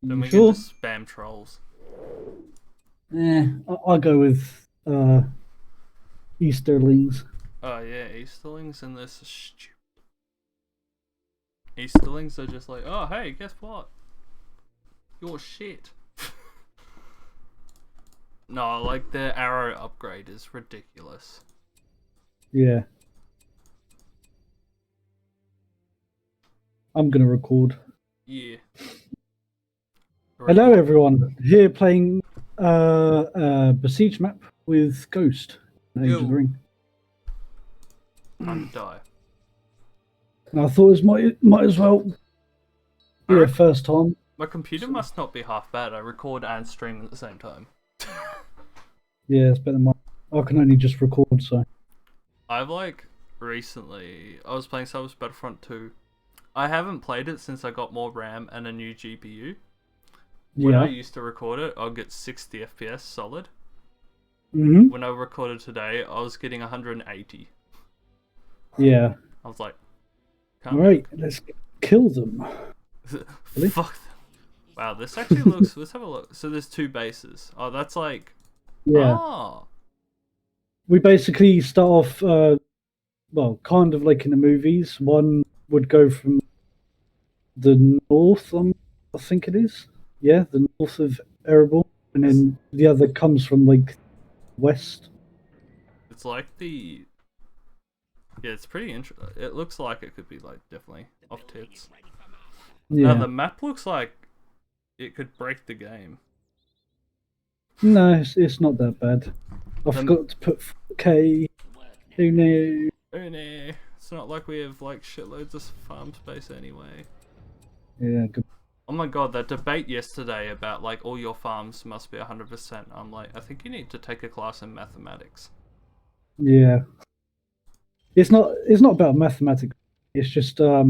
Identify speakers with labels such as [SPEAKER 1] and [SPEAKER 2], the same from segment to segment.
[SPEAKER 1] Then
[SPEAKER 2] You
[SPEAKER 1] we can
[SPEAKER 2] sure?
[SPEAKER 1] just spam trolls.
[SPEAKER 2] I'll go with Easterlings.
[SPEAKER 1] Oh yeah, Easterlings, and this is stupid. Easterlings are just like, oh hey, guess what? You're shit. No, like their arrow upgrade is ridiculous.
[SPEAKER 2] Yeah, I'm gonna record.
[SPEAKER 1] Yeah.
[SPEAKER 2] Hello,
[SPEAKER 1] Record.
[SPEAKER 2] everyone. Here playing Besiege map with Ghost. Age of the
[SPEAKER 1] Yo,
[SPEAKER 2] Ring.
[SPEAKER 1] time to die.
[SPEAKER 2] And I thought it might as well
[SPEAKER 1] I
[SPEAKER 2] be a
[SPEAKER 1] reckon
[SPEAKER 2] first time.
[SPEAKER 1] my computer
[SPEAKER 2] So,
[SPEAKER 1] must not be half bad. I record and stream at the same time.
[SPEAKER 2] yeah, it's better than mine. I can only just record, so
[SPEAKER 1] I've recently I was playing Star Wars Battlefront 2. I haven't played it since I got more RAM and a new GPU. When I
[SPEAKER 2] yeah.
[SPEAKER 1] used to record it, I'd get 60 FPS solid.
[SPEAKER 2] Mm-hmm.
[SPEAKER 1] When I recorded today, I was getting 180.
[SPEAKER 2] Yeah.
[SPEAKER 1] I was like,
[SPEAKER 2] All
[SPEAKER 1] can't
[SPEAKER 2] right,
[SPEAKER 1] work.
[SPEAKER 2] let's kill them. Really?
[SPEAKER 1] Fuck them. Wow, this actually looks. Let's have a look. So there's two bases. Oh, that's like.
[SPEAKER 2] Yeah.
[SPEAKER 1] Oh.
[SPEAKER 2] We basically start off, well, kind of like in the movies. One would go from the north, I think it is. Yeah, the north of Erebor, and
[SPEAKER 1] It's,
[SPEAKER 2] then the other comes from like west.
[SPEAKER 1] it's like the. Yeah, it's pretty interesting. It looks like it could be like definitely off tits. Now
[SPEAKER 2] Yeah.
[SPEAKER 1] the map looks like it could break the game.
[SPEAKER 2] No, it's not that bad. I
[SPEAKER 1] The,
[SPEAKER 2] forgot to put K. Who knew?
[SPEAKER 1] oh no, it's not like we have like shitloads of farm space anyway.
[SPEAKER 2] Yeah, good.
[SPEAKER 1] Oh my god, that debate yesterday about like all your farms must be 100%. I'm like, I think you need to take a class in mathematics.
[SPEAKER 2] Yeah. It's not about mathematics. It's just a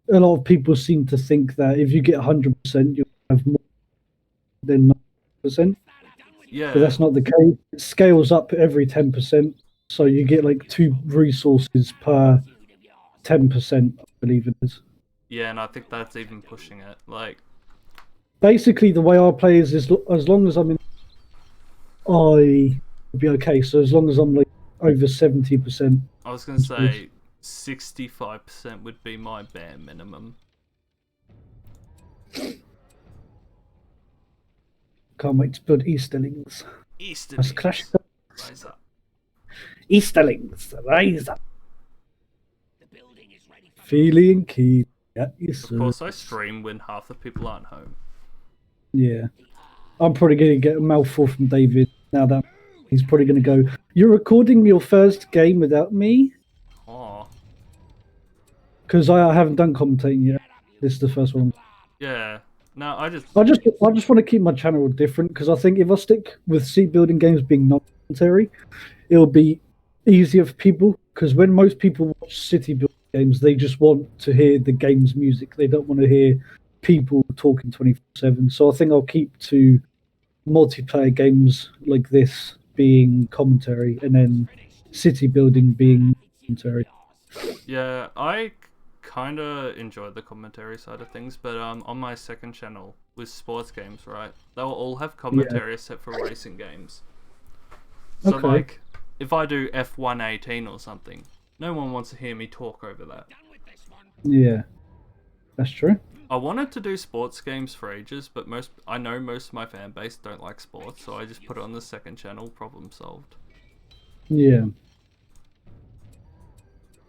[SPEAKER 2] lot of people seem to think that if you get 100%, you have more than 90%. But
[SPEAKER 1] Yeah,
[SPEAKER 2] that's not the case. It scales up every 10%. So you get like two resources per 10%, I believe it is.
[SPEAKER 1] yeah, and I think that's even pushing it. Like,
[SPEAKER 2] Basically, the way I play is as long as I'm in, I will be okay. So as long as I'm like over 70%,
[SPEAKER 1] I was gonna
[SPEAKER 2] it's good.
[SPEAKER 1] say 65% would be my bare minimum.
[SPEAKER 2] Can't wait to build Easterlings. Let's clash.
[SPEAKER 1] Easterlings, rise up.
[SPEAKER 2] Easterlings, rise up. Feeling keen. Yeah, yes,
[SPEAKER 1] Of
[SPEAKER 2] sir.
[SPEAKER 1] course, I stream when half the people aren't home.
[SPEAKER 2] Yeah. I'm probably going to get a mouthful from David now that he's probably going to go, "You're recording your first game without me?"
[SPEAKER 1] Oh,
[SPEAKER 2] Because I haven't done commentating yet. This is the first one.
[SPEAKER 1] yeah. No, I just
[SPEAKER 2] I just want to keep my channel different because I think if I stick with seat building games being non commentary, it'll be easier for people. Because when most people watch city building games, they just want to hear the game's music. They don't want to hear people talking 24/7. So I think I'll keep to multiplayer games like this being commentary, and then city building being commentary.
[SPEAKER 1] yeah, I kind of enjoy the commentary side of things, but on my second channel with sports games, right? They'll all have
[SPEAKER 2] Yeah.
[SPEAKER 1] commentary except for racing games. So
[SPEAKER 2] Okay.
[SPEAKER 1] like, if I do F118 or something, no one wants to hear me talk over that.
[SPEAKER 2] Yeah, that's true.
[SPEAKER 1] I wanted to do sports games for ages, but I know most of my fan base don't like sports, so I just put it on the second channel. Problem solved.
[SPEAKER 2] Yeah.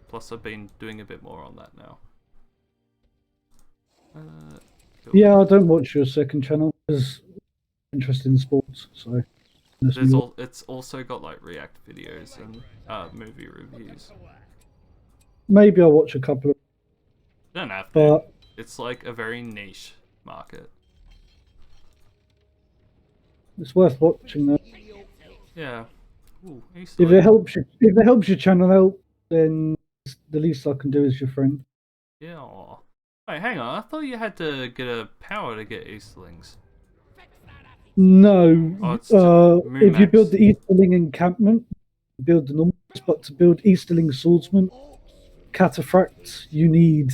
[SPEAKER 1] Plus, I've been doing a bit more on that now. Uh,
[SPEAKER 2] Yeah, I don't watch your second channel because I'm interested in sports. So that's me.
[SPEAKER 1] It's also got like react videos and movie reviews.
[SPEAKER 2] Maybe I'll watch a couple of,
[SPEAKER 1] Don't have to.
[SPEAKER 2] but
[SPEAKER 1] It's like a very niche market.
[SPEAKER 2] it's worth watching. Though.
[SPEAKER 1] Yeah. Ooh,
[SPEAKER 2] If it helps your channel out, then the least I can do is your friend.
[SPEAKER 1] Yeah. Aw. Wait, hang on. I thought you had to get a power to get Easterlings.
[SPEAKER 2] No,
[SPEAKER 1] Oh, it's Moon
[SPEAKER 2] if you build
[SPEAKER 1] Max.
[SPEAKER 2] the Easterling encampment, build the normal, but to build Easterling swordsman, cataphracts, you need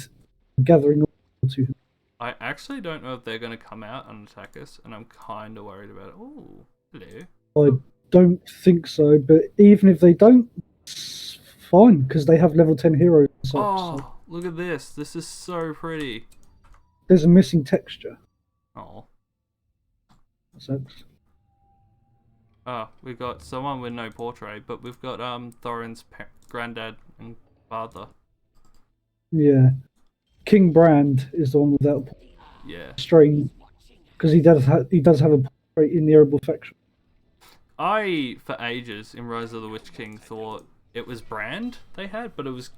[SPEAKER 2] gathering to him.
[SPEAKER 1] I actually don't know if they're going to come out and attack us, and I'm kind of worried about it. Oh, hello.
[SPEAKER 2] I don't think so, but even if they don't, it's fine because they have level 10 heroes and such.
[SPEAKER 1] Oh,
[SPEAKER 2] So
[SPEAKER 1] look at this. This is so pretty.
[SPEAKER 2] there's a missing texture.
[SPEAKER 1] Oh.
[SPEAKER 2] So
[SPEAKER 1] Oh, we got someone with no portrait, but we've got Thorin's granddad and father.
[SPEAKER 2] yeah, King Brand is the one without
[SPEAKER 1] Yeah.
[SPEAKER 2] strain because he does have a portrait in the Arable faction.
[SPEAKER 1] I, for ages, in Rise of the Witch King, thought it was Brand they had, but it was...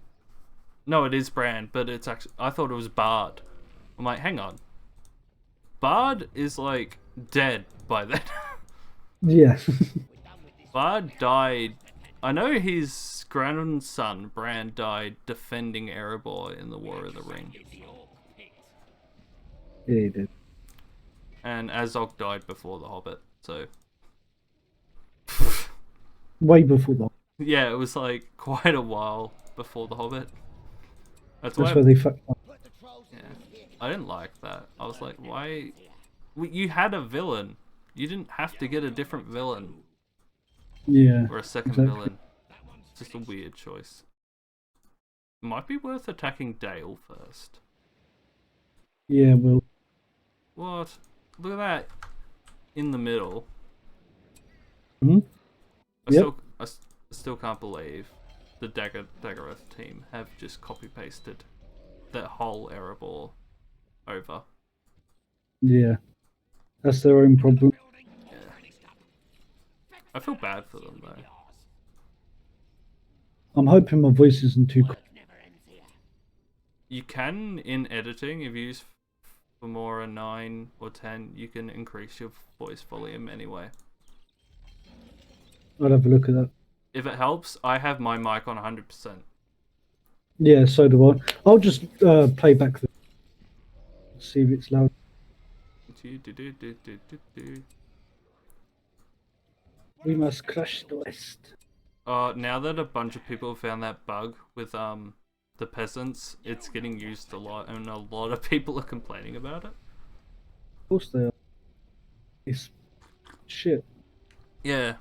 [SPEAKER 1] No, it is Brand, but it's actually... I thought it was Bard. I'm like, hang on. Bard is, like, dead by then.
[SPEAKER 2] Yeah.
[SPEAKER 1] Bard died... I know his grandson, Brand, died defending Erebor in the War of the Ring.
[SPEAKER 2] Yeah, he did.
[SPEAKER 1] And Azog died before the Hobbit, so...
[SPEAKER 2] Way before that.
[SPEAKER 1] Yeah, it was like quite a while before the Hobbit. That's
[SPEAKER 2] where
[SPEAKER 1] why
[SPEAKER 2] they fucked up.
[SPEAKER 1] yeah, I didn't like that. I was like, why? You had a villain. You didn't have to get a different villain
[SPEAKER 2] Yeah.
[SPEAKER 1] or a second
[SPEAKER 2] exactly.
[SPEAKER 1] villain. It's just a weird choice. Might be worth attacking Dale first.
[SPEAKER 2] Yeah, well.
[SPEAKER 1] What? Look at that. In the middle.
[SPEAKER 2] Hmm?
[SPEAKER 1] I still can't believe the Daggeroth team have just copy pasted that whole Erebor over.
[SPEAKER 2] Yeah. That's their own problem.
[SPEAKER 1] Yeah. I feel bad for them though.
[SPEAKER 2] I'm hoping my voice isn't too.
[SPEAKER 1] You can, in editing, if you use Femora 9 or 10, you can increase your voice volume anyway.
[SPEAKER 2] I'll have a look at that.
[SPEAKER 1] If it helps, I have my mic on 100%.
[SPEAKER 2] Yeah, so do I. I'll just play back the. See if it's loud. We must crush the West.
[SPEAKER 1] Now that a bunch of people have found that bug with the peasants, it's getting used a lot, and a lot of people are complaining about it.
[SPEAKER 2] Of course they are. It's shit.
[SPEAKER 1] Yeah.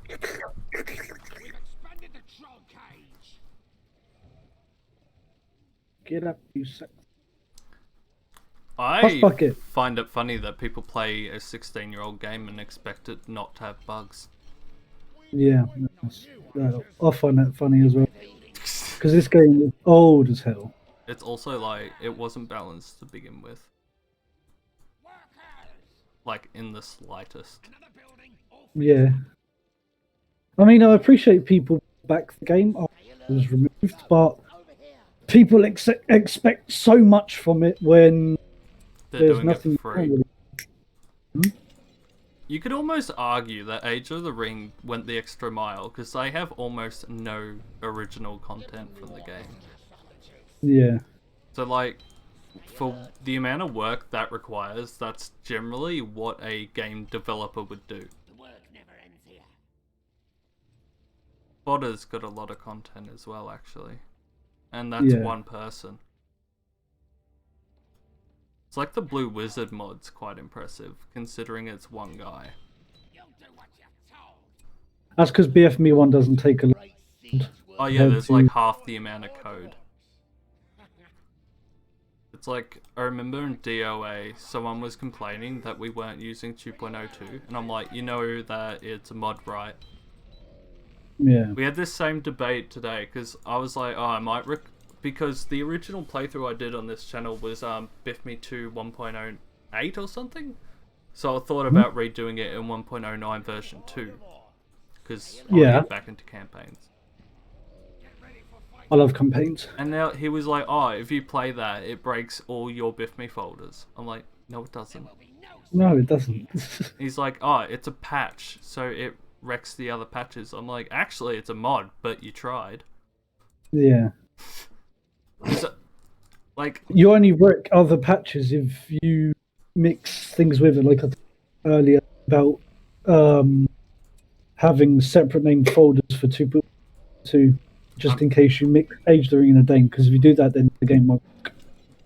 [SPEAKER 2] Get up, you suck.
[SPEAKER 1] I
[SPEAKER 2] bucket.
[SPEAKER 1] find it funny that people play a 16-year-old game and expect it not to have bugs.
[SPEAKER 2] Yeah, I find that funny as well. Because this game is old as hell.
[SPEAKER 1] It's also like, it wasn't balanced to begin with. Like, in the slightest.
[SPEAKER 2] Yeah. I mean, I appreciate people back the game after it was removed, but people expect so much from it when
[SPEAKER 1] They're
[SPEAKER 2] there's
[SPEAKER 1] doing
[SPEAKER 2] nothing
[SPEAKER 1] it for free.
[SPEAKER 2] wrong with it.
[SPEAKER 1] You could almost argue that Age of the Ring went the extra mile, because they have almost no original content from the game.
[SPEAKER 2] Yeah.
[SPEAKER 1] So, like, for the amount of work that requires, that's generally what a game developer would do. Fodder's got a lot of content as well, actually. And that's one person. It's like the Blue Wizard mod's quite impressive, considering it's one guy.
[SPEAKER 2] That's because BFME1 doesn't take a lot.
[SPEAKER 1] Oh yeah, there's like half the amount of code. It's like, I remember in DOA, someone was complaining that we weren't using 2.02, and I'm like, you know that it's a mod, right?
[SPEAKER 2] Yeah.
[SPEAKER 1] We had this same debate today, because I was like, oh, I might because the original playthrough I did on this channel was BFME 2 1.08 or something. So I thought about redoing it in 1.09 version 2. Because I get back into campaigns.
[SPEAKER 2] I love campaigns.
[SPEAKER 1] And now he was like, oh, if you play that, it breaks all your BFME folders. I'm like, no, it doesn't.
[SPEAKER 2] No, it doesn't.
[SPEAKER 1] He's like, oh, it's a patch, so it wrecks the other patches. I'm like, actually, it's a mod, but you tried.
[SPEAKER 2] Yeah.
[SPEAKER 1] So, like,
[SPEAKER 2] you only wreck other patches if you mix things with it, like I said earlier about having separate named folders for 2.2, just in case you mix Age of the Ring and a Dane, because if you do that, then the game won't work.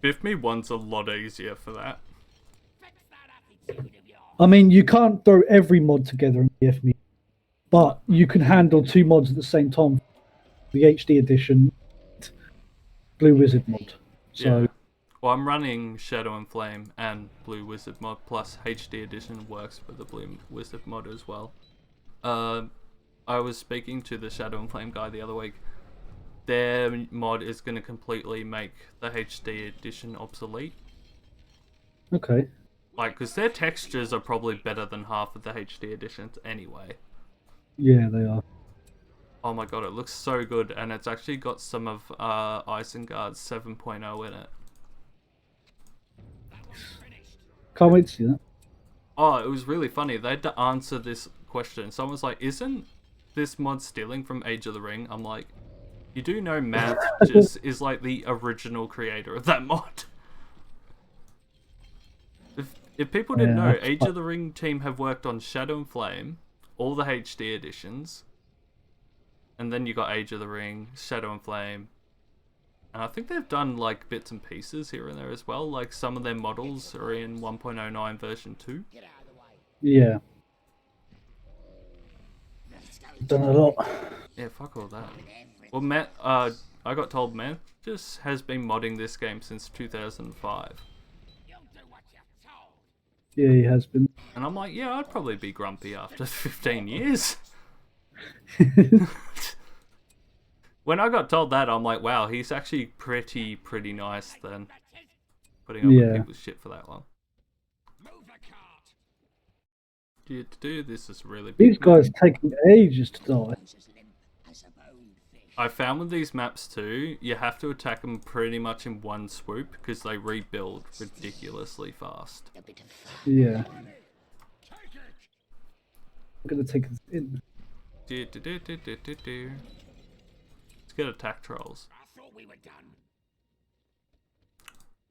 [SPEAKER 1] BFME 1's a lot easier for that.
[SPEAKER 2] I mean, you can't throw every mod together in BFME, but you can handle 2 mods at the same time. The HD edition, Blue Wizard mod. So
[SPEAKER 1] Yeah. Well, I'm running Shadow and Flame and Blue Wizard mod, plus HD edition works with the Blue Wizard mod as well. I was speaking to the Shadow and Flame guy the other week. Their mod is going to completely make the HD edition obsolete.
[SPEAKER 2] okay,
[SPEAKER 1] Like, because their textures are probably better than half of the HD editions anyway.
[SPEAKER 2] yeah, they are.
[SPEAKER 1] Oh my god, it looks so good, and it's actually got some of Isengard's 7.0 in it.
[SPEAKER 2] Can't wait to see that.
[SPEAKER 1] Oh, it was really funny. They had to answer this question. Someone was like, isn't this mod stealing from Age of the Ring? I'm like, you do know Matt just is like the original creator of that mod. If people didn't know, Age of the Ring team have worked on Shadow and Flame, all the HD editions, and then you got Age of the Ring, Shadow and Flame, and I think they've done like bits and pieces here and there as well. Like some of their models are in 1.09 version 2.
[SPEAKER 2] Yeah. Done a lot.
[SPEAKER 1] Yeah, fuck all that. Well, Matt, I got told Matt just has been modding this game since 2005.
[SPEAKER 2] Yeah, he has been.
[SPEAKER 1] And I'm like, yeah, I'd probably be grumpy after 15 years. When I got told that, I'm like, wow, he's actually pretty nice then. Putting up with people's shit for that long. This is really big.
[SPEAKER 2] These guys taking ages to die.
[SPEAKER 1] I found with these maps too, you have to attack them pretty much in one swoop because they rebuild ridiculously fast.
[SPEAKER 2] Yeah. I'm gonna take this in.
[SPEAKER 1] Let's get attack trolls.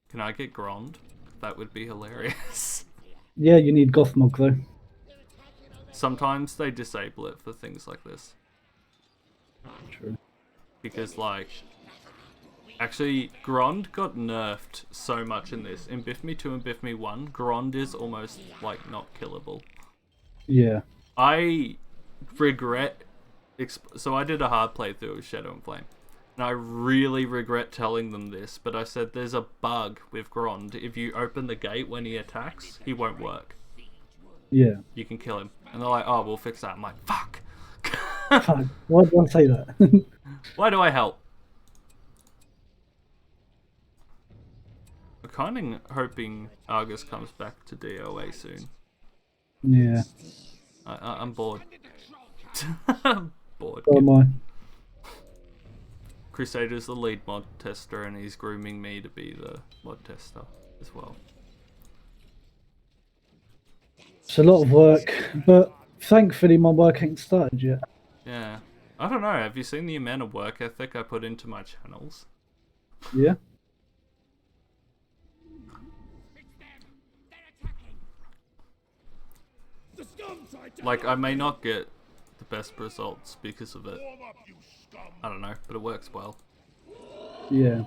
[SPEAKER 1] Can I get Grond? That would be hilarious.
[SPEAKER 2] Yeah, you need Gothmog though.
[SPEAKER 1] Sometimes they disable it for things like this.
[SPEAKER 2] True.
[SPEAKER 1] Because, like, actually, Grond got nerfed so much in this. In BFME 2 and BFME 1, Grond is almost, like, not killable.
[SPEAKER 2] Yeah.
[SPEAKER 1] I regret... So I did a hard playthrough of Shadow and Flame. And I really regret telling them this, but I said there's a bug with Grond. If you open the gate when he attacks, he won't work.
[SPEAKER 2] Yeah.
[SPEAKER 1] You can kill him. And they're like, oh, we'll fix that. I'm like, fuck!
[SPEAKER 2] Fuck. Why do I say that?
[SPEAKER 1] Why do I help? I'm kind of hoping Argus comes back to DOA soon.
[SPEAKER 2] Yeah.
[SPEAKER 1] I'm bored. I'm bored.
[SPEAKER 2] So am I.
[SPEAKER 1] Crusader's the lead mod tester and he's grooming me to be the mod tester as well.
[SPEAKER 2] It's a lot of work, but thankfully my work ain't started yet.
[SPEAKER 1] Yeah. I don't know, have you seen the amount of work ethic I put into my channels?
[SPEAKER 2] Yeah.
[SPEAKER 1] Like, I may not get the best results because of it. I don't know, but it works well.
[SPEAKER 2] Yeah.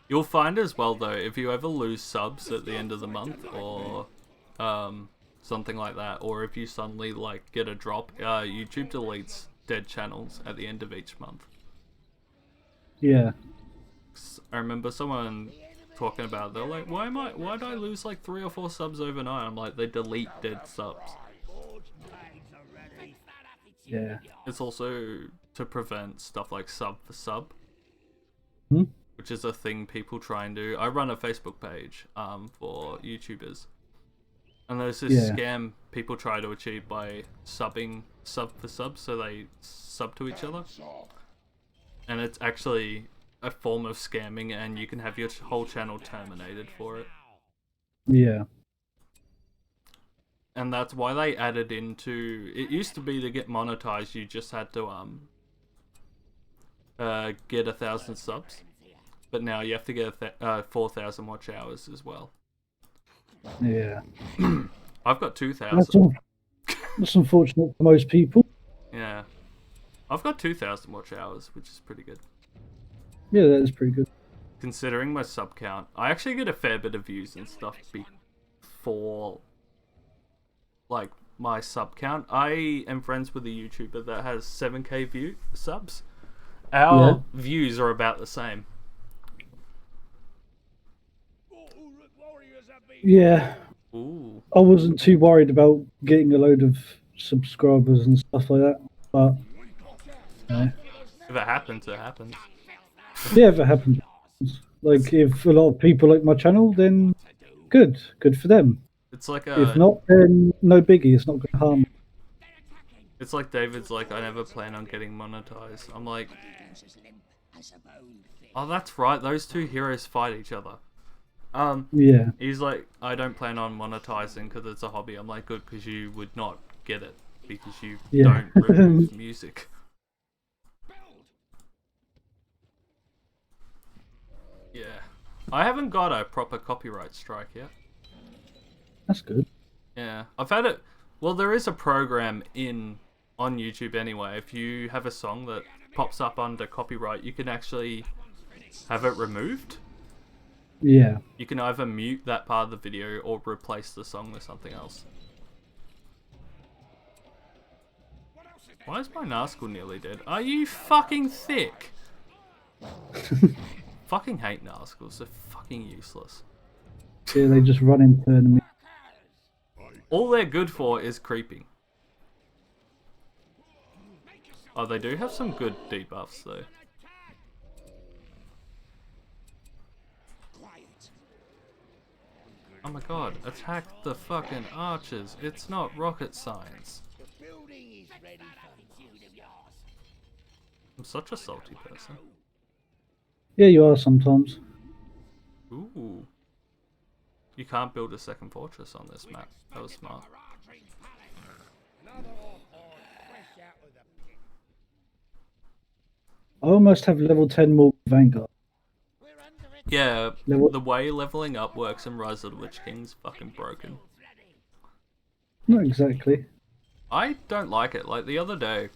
[SPEAKER 1] You'll find as well though, if you ever lose subs at the end of the month or something like that, or if you suddenly like get a drop, YouTube deletes dead channels at the end of each month.
[SPEAKER 2] Yeah.
[SPEAKER 1] I remember someone talking about it, they're like, why'd I lose like 3 or 4 subs overnight? I'm like, they delete dead subs.
[SPEAKER 2] Yeah.
[SPEAKER 1] It's also to prevent stuff like sub for sub.
[SPEAKER 2] Hmm?
[SPEAKER 1] Which is a thing people try and do. I run a Facebook page for YouTubers. And there's this scam people try to achieve by subbing sub for sub, so they sub to each other. And it's actually a form of scamming, and you can have your whole channel terminated for it.
[SPEAKER 2] Yeah.
[SPEAKER 1] And that's why they added into... It used to be to get monetized, you just had to get 1,000 subs. But now you have to get 4,000 watch hours as well.
[SPEAKER 2] Yeah.
[SPEAKER 1] I've got 2,000.
[SPEAKER 2] That's unfortunate for most people.
[SPEAKER 1] Yeah. I've got 2,000 watch hours, which is pretty good.
[SPEAKER 2] Yeah, that is pretty good.
[SPEAKER 1] considering my sub count, I actually get a fair bit of views and stuff before, like, my sub count. I am friends with a YouTuber that has 7k subs. Our views are about the same.
[SPEAKER 2] Yeah.
[SPEAKER 1] Ooh.
[SPEAKER 2] I wasn't too worried about getting a load of subscribers and stuff like that, but yeah.
[SPEAKER 1] If it happens, it happens.
[SPEAKER 2] Yeah, if it happens. Like, if a lot of people like my channel, then good for them.
[SPEAKER 1] It's like
[SPEAKER 2] If not, then no biggie. It's not going to harm me.
[SPEAKER 1] It's like David's like, I never plan on getting monetized. I'm like, oh, that's right. Those two heroes fight each other.
[SPEAKER 2] Yeah.
[SPEAKER 1] He's like, I don't plan on monetizing because it's a hobby. I'm like, good, because you would not get it because you don't remove music. Yeah. I haven't got a proper copyright strike yet.
[SPEAKER 2] That's good.
[SPEAKER 1] Yeah. I've had it. Well, there is a program on YouTube anyway. If you have a song that pops up under copyright, you can actually have it removed.
[SPEAKER 2] Yeah.
[SPEAKER 1] You can either mute that part of the video or replace the song with something else. Why is my Nazgul nearly dead? Are you fucking thick? Fucking hate Nazguls. They're fucking useless.
[SPEAKER 2] Yeah, they just run into enemies.
[SPEAKER 1] All they're good for is creeping. Oh, they do have some good debuffs though. Oh my god, attack the fucking archers. It's not rocket science. I'm such a salty person.
[SPEAKER 2] Yeah, you are sometimes.
[SPEAKER 1] Ooh. You can't build a second fortress on this map. That was smart.
[SPEAKER 2] I almost have level 10 more Vanguard.
[SPEAKER 1] Yeah, the way leveling up works in Rise of the Witch King's fucking broken.
[SPEAKER 2] Not exactly.
[SPEAKER 1] I don't like it. Like the other day,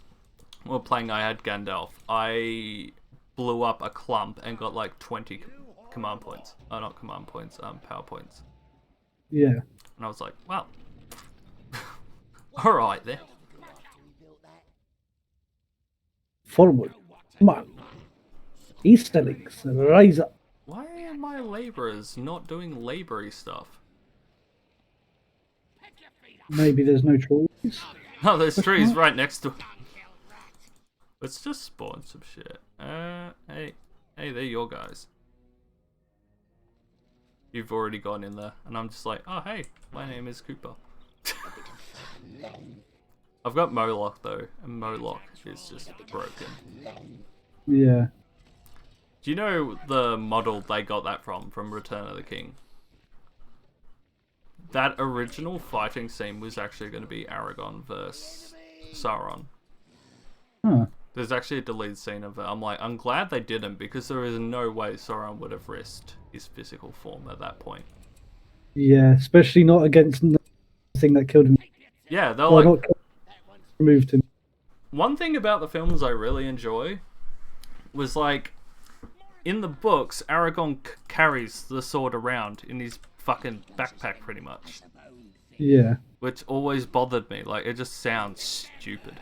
[SPEAKER 1] we were playing, I had Gandalf. I blew up a clump and got like 20 command points. Oh, not command points, power points.
[SPEAKER 2] Yeah.
[SPEAKER 1] And I was like, well, alright then.
[SPEAKER 2] Forward. Come on. Easterlings, rise up.
[SPEAKER 1] Why are my labourers not doing laboury stuff?
[SPEAKER 2] Maybe there's no trees.
[SPEAKER 1] No, there's trees right next to it. Let's just spawn some shit. Hey, they're your guys. You've already gone in there, and I'm just like, oh hey, my name is Cooper. I've got Moloch though, and Moloch is just broken.
[SPEAKER 2] Yeah.
[SPEAKER 1] Do you know the model they got that from Return of the King? That original fighting scene was actually going to be Aragorn versus Sauron.
[SPEAKER 2] Huh.
[SPEAKER 1] There's actually a deleted scene of it. I'm like, I'm glad they didn't, because there is no way Sauron would have risked his physical form at that point.
[SPEAKER 2] Yeah, especially not against the thing that killed him.
[SPEAKER 1] Yeah, they're like...
[SPEAKER 2] removed him.
[SPEAKER 1] One thing about the films I really enjoy was like, in the books, Aragorn carries the sword around in his fucking backpack pretty much.
[SPEAKER 2] Yeah.
[SPEAKER 1] Which always bothered me. Like, it just sounds stupid.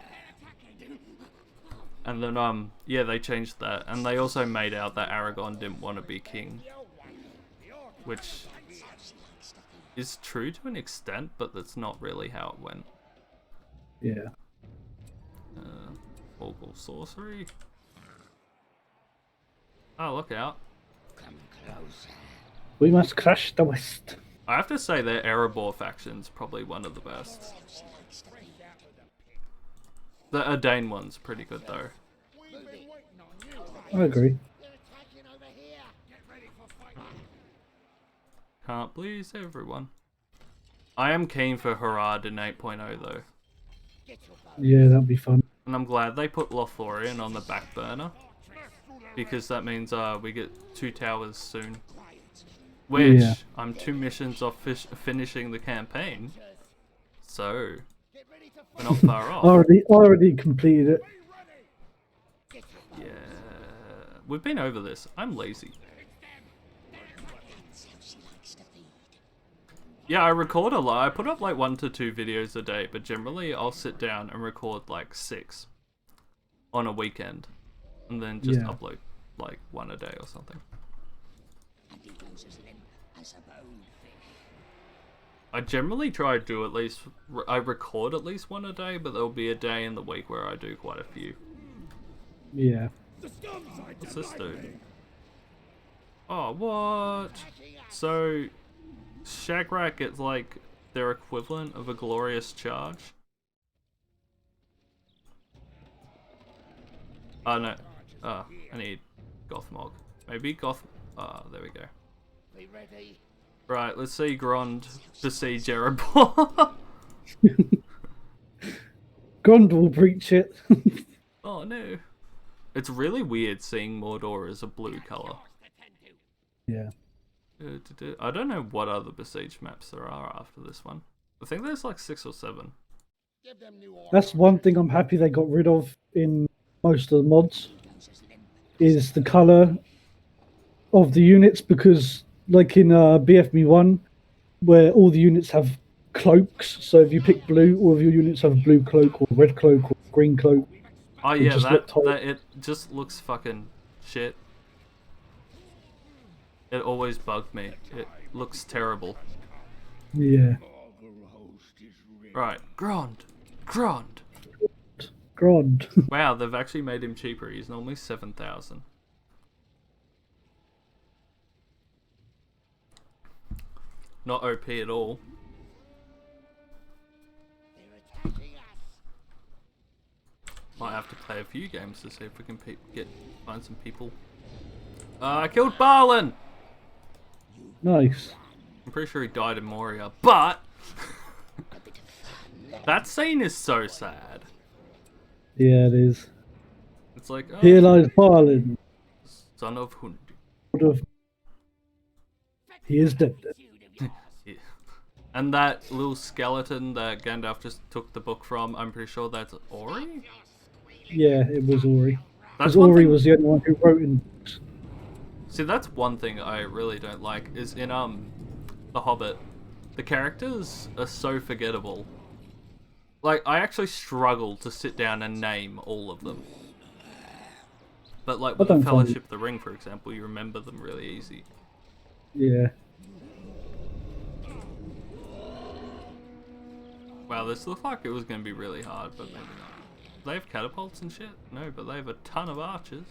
[SPEAKER 1] And then, yeah, they changed that. And they also made out that Aragorn didn't want to be king. Which is true to an extent, but that's not really how it went.
[SPEAKER 2] Yeah.
[SPEAKER 1] Vocal sorcery. Oh, look out.
[SPEAKER 3] Come closer.
[SPEAKER 2] We must crush the West.
[SPEAKER 1] I have to say their Erebor faction's probably one of the best. The Adain one's pretty good though.
[SPEAKER 2] I agree.
[SPEAKER 1] Can't please everyone. I am keen for Harad in 8.0 though.
[SPEAKER 2] Yeah, that'd be fun.
[SPEAKER 1] And I'm glad they put Lothlorien on the back burner. Because that means we get 2 towers soon. Which, I'm 2 missions off finishing the campaign. So, we're not far off.
[SPEAKER 2] Already completed it.
[SPEAKER 1] Yeah. We've been over this. I'm lazy. Yeah, I record a lot. I put up like 1 to 2 videos a day, but generally I'll sit down and record like 6 on a weekend, and then just upload like 1 a day or something.
[SPEAKER 3] And he goes as limp as a bonefish.
[SPEAKER 1] I generally try to do at least, I record at least 1 a day, but there'll be a day in the week where I do quite a few.
[SPEAKER 2] Yeah.
[SPEAKER 1] What's this do? Oh, what? So, Shagrack gets like their equivalent of a glorious charge? Oh no. Oh, I need Gothmog. Maybe Goth. Ah, there we go.
[SPEAKER 3] Be ready.
[SPEAKER 1] Right, let's see Grond besiege Erebor.
[SPEAKER 2] Grond will breach it.
[SPEAKER 1] Oh no. It's really weird seeing Mordor as a blue color.
[SPEAKER 2] Yeah.
[SPEAKER 1] I don't know what other besiege maps there are after this one. I think there's like 6 or 7.
[SPEAKER 3] Give them new order.
[SPEAKER 2] That's one thing I'm happy they got rid of in most of the mods, is the colour of the units, because like in BFB1, where all the units have cloaks, so if you pick blue, all of your units have a blue cloak or red cloak or green cloak.
[SPEAKER 1] Oh
[SPEAKER 2] It
[SPEAKER 1] yeah,
[SPEAKER 2] just looked horrible.
[SPEAKER 1] that it just looks fucking shit. It always bugged me. It looks terrible.
[SPEAKER 2] Yeah.
[SPEAKER 1] Right, Grond. Grond.
[SPEAKER 2] Grond.
[SPEAKER 1] Wow, they've actually made him cheaper. He's normally 7,000. Not OP at all.
[SPEAKER 3] They're attacking us.
[SPEAKER 1] Might have to play a few games to see if we can find some people. I killed Barlin!
[SPEAKER 2] Nice.
[SPEAKER 1] I'm pretty sure he died in Moria, but that scene is so sad.
[SPEAKER 2] Yeah, it is.
[SPEAKER 1] It's like, oh,
[SPEAKER 2] Here lies Barlin.
[SPEAKER 1] son of Hundi.
[SPEAKER 2] He is dead.
[SPEAKER 1] Yeah. And that little skeleton that Gandalf just took the book from, I'm pretty sure that's Ori?
[SPEAKER 2] Yeah, it was Ori.
[SPEAKER 1] That's
[SPEAKER 2] Because
[SPEAKER 1] one
[SPEAKER 2] Ori
[SPEAKER 1] thing-
[SPEAKER 2] was the only one who wrote in books.
[SPEAKER 1] See, that's one thing I really don't like, is in The Hobbit, the characters are so forgettable. Like, I actually struggle to sit down and name all of them. But like with the
[SPEAKER 2] don't find
[SPEAKER 1] Fellowship of the Ring, for example, you remember them really easy.
[SPEAKER 2] Yeah.
[SPEAKER 1] Wow, this looked like it was going to be really hard, but maybe not. They have catapults and shit? No, but they have a ton of archers.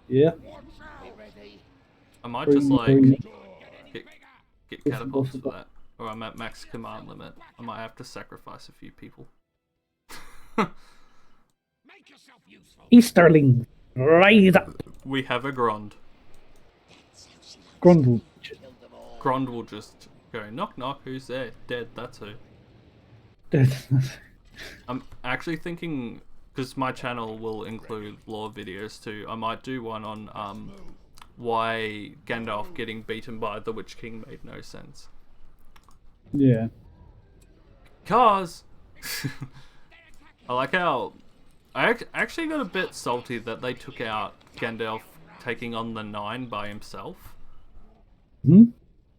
[SPEAKER 2] Yeah.
[SPEAKER 3] Be ready.
[SPEAKER 1] I might just like get
[SPEAKER 2] Different
[SPEAKER 1] catapults
[SPEAKER 2] boss
[SPEAKER 1] for that. Or I'm at max command limit. I might have to sacrifice a few people.
[SPEAKER 3] Make yourself useful.
[SPEAKER 2] Easterling. Rise up.
[SPEAKER 1] We have a Grond.
[SPEAKER 2] Grond will breach it.
[SPEAKER 3] Killed them all.
[SPEAKER 1] Grond will just go, knock knock, who's there? Dead, that's who.
[SPEAKER 2] Dead.
[SPEAKER 1] I'm actually thinking, because my channel will include lore videos too, I might do one on why Gandalf getting beaten by the Witch King made no sense.
[SPEAKER 2] Yeah.
[SPEAKER 1] Cause I like how I actually got a bit salty that they took out Gandalf taking on the Nine by himself.
[SPEAKER 2] Hmm?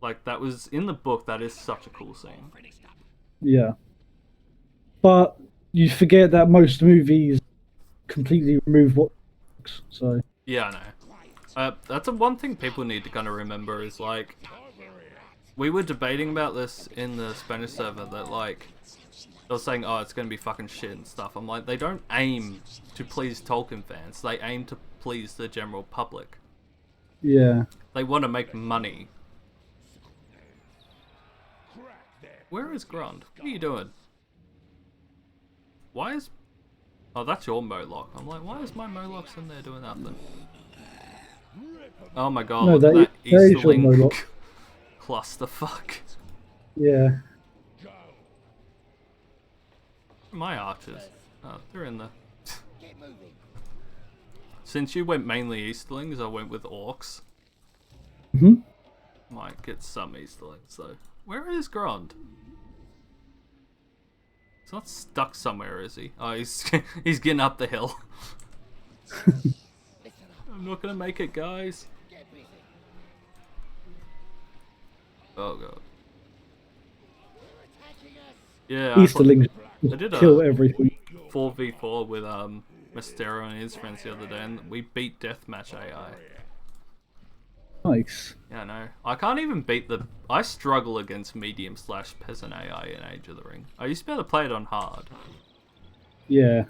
[SPEAKER 1] Like, that was in the book. That is such a cool scene.
[SPEAKER 2] Yeah. But you forget that most movies completely remove what works, so
[SPEAKER 1] Yeah, I know. That's the one thing people need to kind of remember is, like, we were debating about this in the Spanish server that, like, they were saying, oh, it's going to be fucking shit and stuff. I'm like, they don't aim to please Tolkien fans. They aim to please the general public.
[SPEAKER 2] yeah.
[SPEAKER 1] They want to make money. Where is Grond? What are you doing? Why is... Oh, that's your Moloch. I'm like, why is my Moloch in there doing nothing? Oh my god,
[SPEAKER 2] No,
[SPEAKER 1] look at
[SPEAKER 2] that
[SPEAKER 1] that
[SPEAKER 2] is your
[SPEAKER 1] Easterling
[SPEAKER 2] Moloch.
[SPEAKER 1] clusterfuck.
[SPEAKER 2] Yeah.
[SPEAKER 1] My archers. Oh, they're in the...
[SPEAKER 3] Get moving.
[SPEAKER 1] Since you went mainly Easterlings, I went with Orcs.
[SPEAKER 2] Hmm?
[SPEAKER 1] Might get some Easterlings though. Where is Grond? He's not stuck somewhere, is he? Oh, he's he's getting up the hill.
[SPEAKER 3] Listen up.
[SPEAKER 1] I'm not gonna make it, guys.
[SPEAKER 3] Get busy.
[SPEAKER 1] Oh god. Yeah,
[SPEAKER 2] Easterlings
[SPEAKER 1] I did
[SPEAKER 2] kill
[SPEAKER 1] a
[SPEAKER 2] everything.
[SPEAKER 1] 4v4 with Mystero and his friends the other day, and we beat Deathmatch AI.
[SPEAKER 2] Nice.
[SPEAKER 1] Yeah, I know. I can't even beat the... I struggle against medium/peasant AI in Age of the Ring. I used to be able to play it on hard.
[SPEAKER 2] Yeah.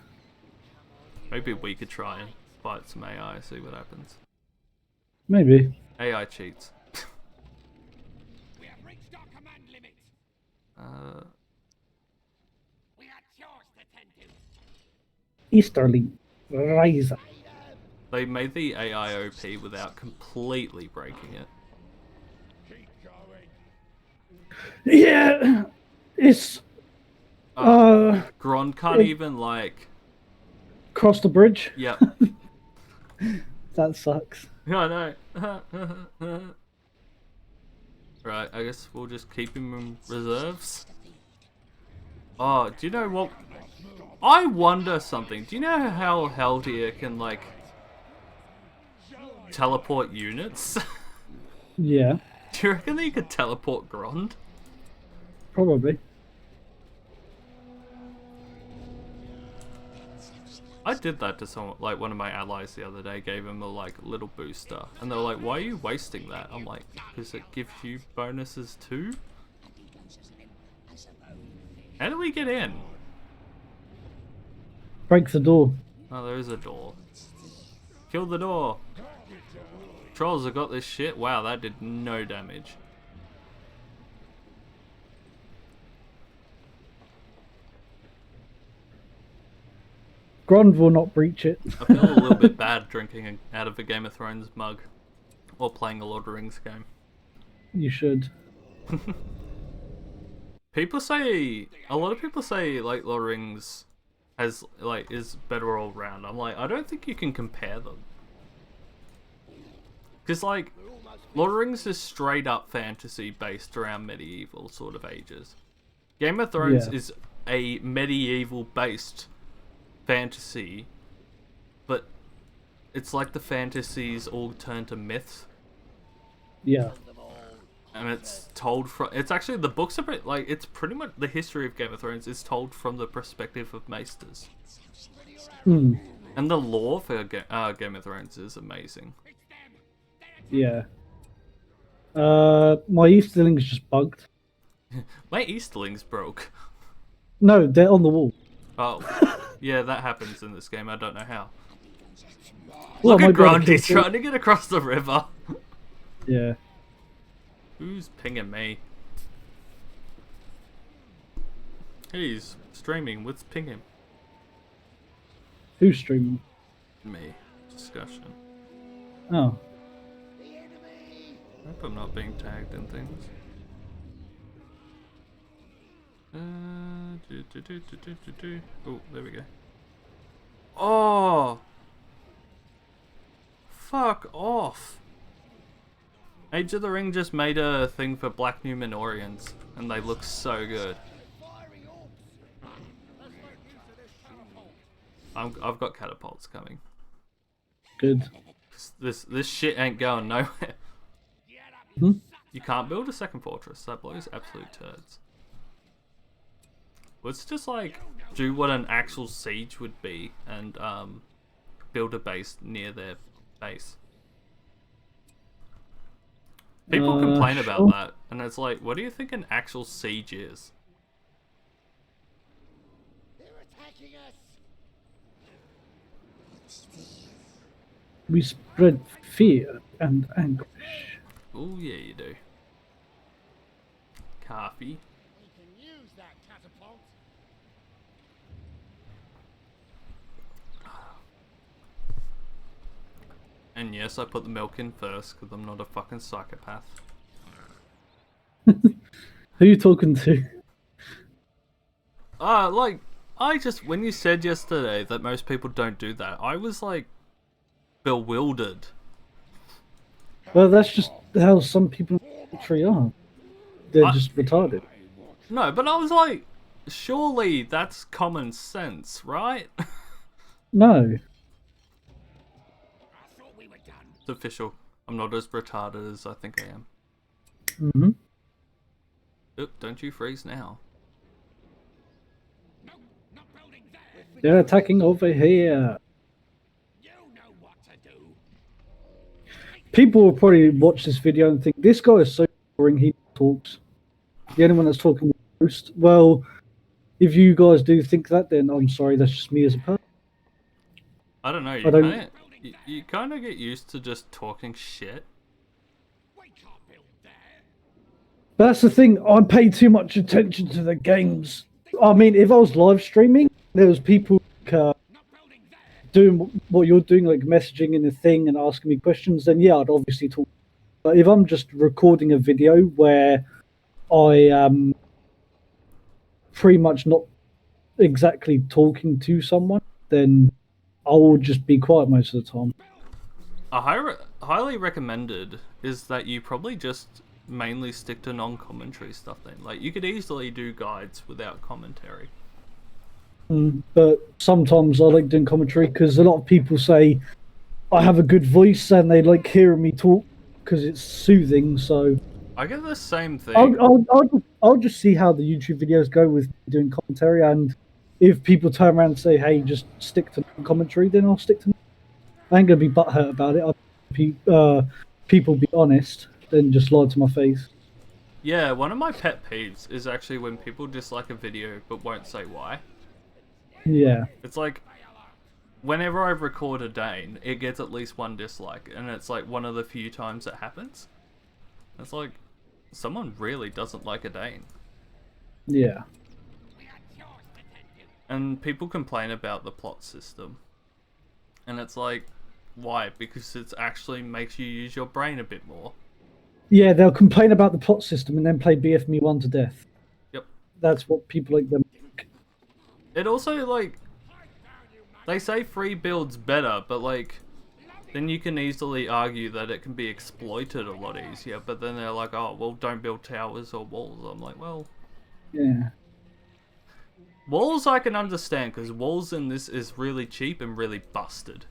[SPEAKER 1] Maybe we could try and fight some AI, see what happens.
[SPEAKER 2] Maybe.
[SPEAKER 1] AI cheats.
[SPEAKER 3] We have reached our command limit. We had chores to tend to.
[SPEAKER 2] Easterling. Rise.
[SPEAKER 1] They made the AI OP without completely breaking it.
[SPEAKER 2] Yeah. It's
[SPEAKER 1] Gron can't even, like...
[SPEAKER 2] cross the bridge.
[SPEAKER 1] Yep.
[SPEAKER 2] That sucks.
[SPEAKER 1] I know. Right, I guess we'll just keep him in reserves. Oh, do you know what? I wonder something. Do you know how Haldir can, like, teleport units?
[SPEAKER 2] Yeah.
[SPEAKER 1] Do you reckon he could teleport Grond?
[SPEAKER 2] Probably.
[SPEAKER 1] I did that to someone, like one of my allies the other day, gave him a like little booster, and they were like, "Why are you wasting that?" I'm like, "Because it gives you bonuses too." How do we get in?
[SPEAKER 2] Break the door.
[SPEAKER 1] Oh, there is a door. Kill the door. Trolls have got this shit. Wow, that did no damage.
[SPEAKER 2] Grond will not breach it.
[SPEAKER 1] I feel a little bit bad drinking out of a Game of Thrones mug, or playing a Lord of the Rings game.
[SPEAKER 2] You should.
[SPEAKER 1] People say, a lot of people say like Lord of the Rings has like is better all round. I'm like, I don't think you can compare them. Because like Lord of the Rings is straight up fantasy based around medieval sort of ages. Game of Thrones is a medieval based fantasy, but it's like the fantasies all turn to myths.
[SPEAKER 2] Yeah.
[SPEAKER 1] And it's told from... It's actually... The books are... Like, it's pretty much... The history of Game of Thrones is told from the perspective of maesters.
[SPEAKER 2] Hmm.
[SPEAKER 1] And the lore for Game of Thrones is amazing.
[SPEAKER 2] Yeah. My Easterling's just bugged.
[SPEAKER 1] My Easterlings broke.
[SPEAKER 2] No, they're on the wall.
[SPEAKER 1] Oh. Yeah, that happens in this game. I don't know how.
[SPEAKER 2] Well,
[SPEAKER 1] Look
[SPEAKER 2] I
[SPEAKER 1] at
[SPEAKER 2] might be able to
[SPEAKER 1] Grond. He's
[SPEAKER 2] kill two.
[SPEAKER 1] trying to get across the river.
[SPEAKER 2] Yeah.
[SPEAKER 1] Who's pinging me? He's streaming. Let's ping him.
[SPEAKER 2] Who's streaming?
[SPEAKER 1] Me. Discussion.
[SPEAKER 2] Oh.
[SPEAKER 1] I hope I'm not being tagged in things. Oh, there we go. Oh! Fuck off! Age of the Ring just made a thing for Black Numenorians, and they look so good. I've got catapults coming.
[SPEAKER 2] Good.
[SPEAKER 1] This shit ain't going nowhere.
[SPEAKER 2] Hmm?
[SPEAKER 1] You can't build a second fortress. That blows absolute turds. Let's just like do what an actual siege would be and build a base near their base. People complain about
[SPEAKER 2] Sure.
[SPEAKER 1] that, and it's like, what do you think an actual siege is?
[SPEAKER 3] They're attacking us.
[SPEAKER 2] We spread fear and anguish.
[SPEAKER 1] Oh yeah, you do. Coffee.
[SPEAKER 3] We can use that catapult.
[SPEAKER 1] And yes, I put the milk in first because I'm not a fucking psychopath.
[SPEAKER 2] Who are you talking to?
[SPEAKER 1] Like, when you said yesterday that most people don't do that, I was like, bewildered.
[SPEAKER 2] Well, that's just how some people in the country are. They're just retarded.
[SPEAKER 1] No, but I was like, surely that's common sense, right?
[SPEAKER 2] No.
[SPEAKER 3] I thought we were done.
[SPEAKER 1] It's official. I'm not as retarded as I think I am.
[SPEAKER 2] Mm-hmm.
[SPEAKER 1] Oop, don't you freeze now.
[SPEAKER 2] They're attacking over here.
[SPEAKER 3] You know what to do.
[SPEAKER 2] People will probably watch this video and think this guy is so boring. He talks. The only one that's talking is most. Well, if you guys do think that, then I'm sorry. That's just me as a person.
[SPEAKER 1] I don't know.
[SPEAKER 2] I don't.
[SPEAKER 1] You kind of get used to just talking shit.
[SPEAKER 3] We can't build there.
[SPEAKER 2] That's the thing. I pay too much attention to the games. I mean, if I was live streaming, there was people
[SPEAKER 3] Not building there.
[SPEAKER 2] doing what you're doing, like messaging in the thing and asking me questions, then yeah, I'd obviously talk. But if I'm just recording a video where I am pretty much not exactly talking to someone, then I will just be quiet most of the time.
[SPEAKER 1] Highly recommended is that you probably just mainly stick to non-commentary stuff then. Like, you could easily do guides without commentary.
[SPEAKER 2] But sometimes I like doing commentary because a lot of people say I have a good voice and they like hearing me talk because it's soothing. So
[SPEAKER 1] I get the same thing.
[SPEAKER 2] I'll just see how the YouTube videos go with doing commentary, and if people turn around and say, "Hey, just stick to commentary," then I'll stick to. I ain't gonna be butthurt about it. People be honest, then just lie to my face.
[SPEAKER 1] Yeah, one of my pet peeves is actually when people dislike a video but won't say why.
[SPEAKER 2] Yeah,
[SPEAKER 1] It's like, whenever I record a Dane, it gets at least one dislike, and it's like one of the few times it happens. It's like, someone really doesn't like a Dane.
[SPEAKER 2] yeah,
[SPEAKER 1] And people complain about the plot system. And it's like, why? Because it actually makes you use your brain a bit more.
[SPEAKER 2] yeah. They'll complain about the plot system and then play BF Me One to death.
[SPEAKER 1] Yep.
[SPEAKER 2] That's what people like them.
[SPEAKER 1] It also, like, they say free build's better, but, like, then you can easily argue that it can be exploited a lot easier, but then they're like, oh, well, don't build towers or walls. I'm like, well,
[SPEAKER 2] Yeah,
[SPEAKER 1] walls I can understand, because walls in this is really cheap and really busted.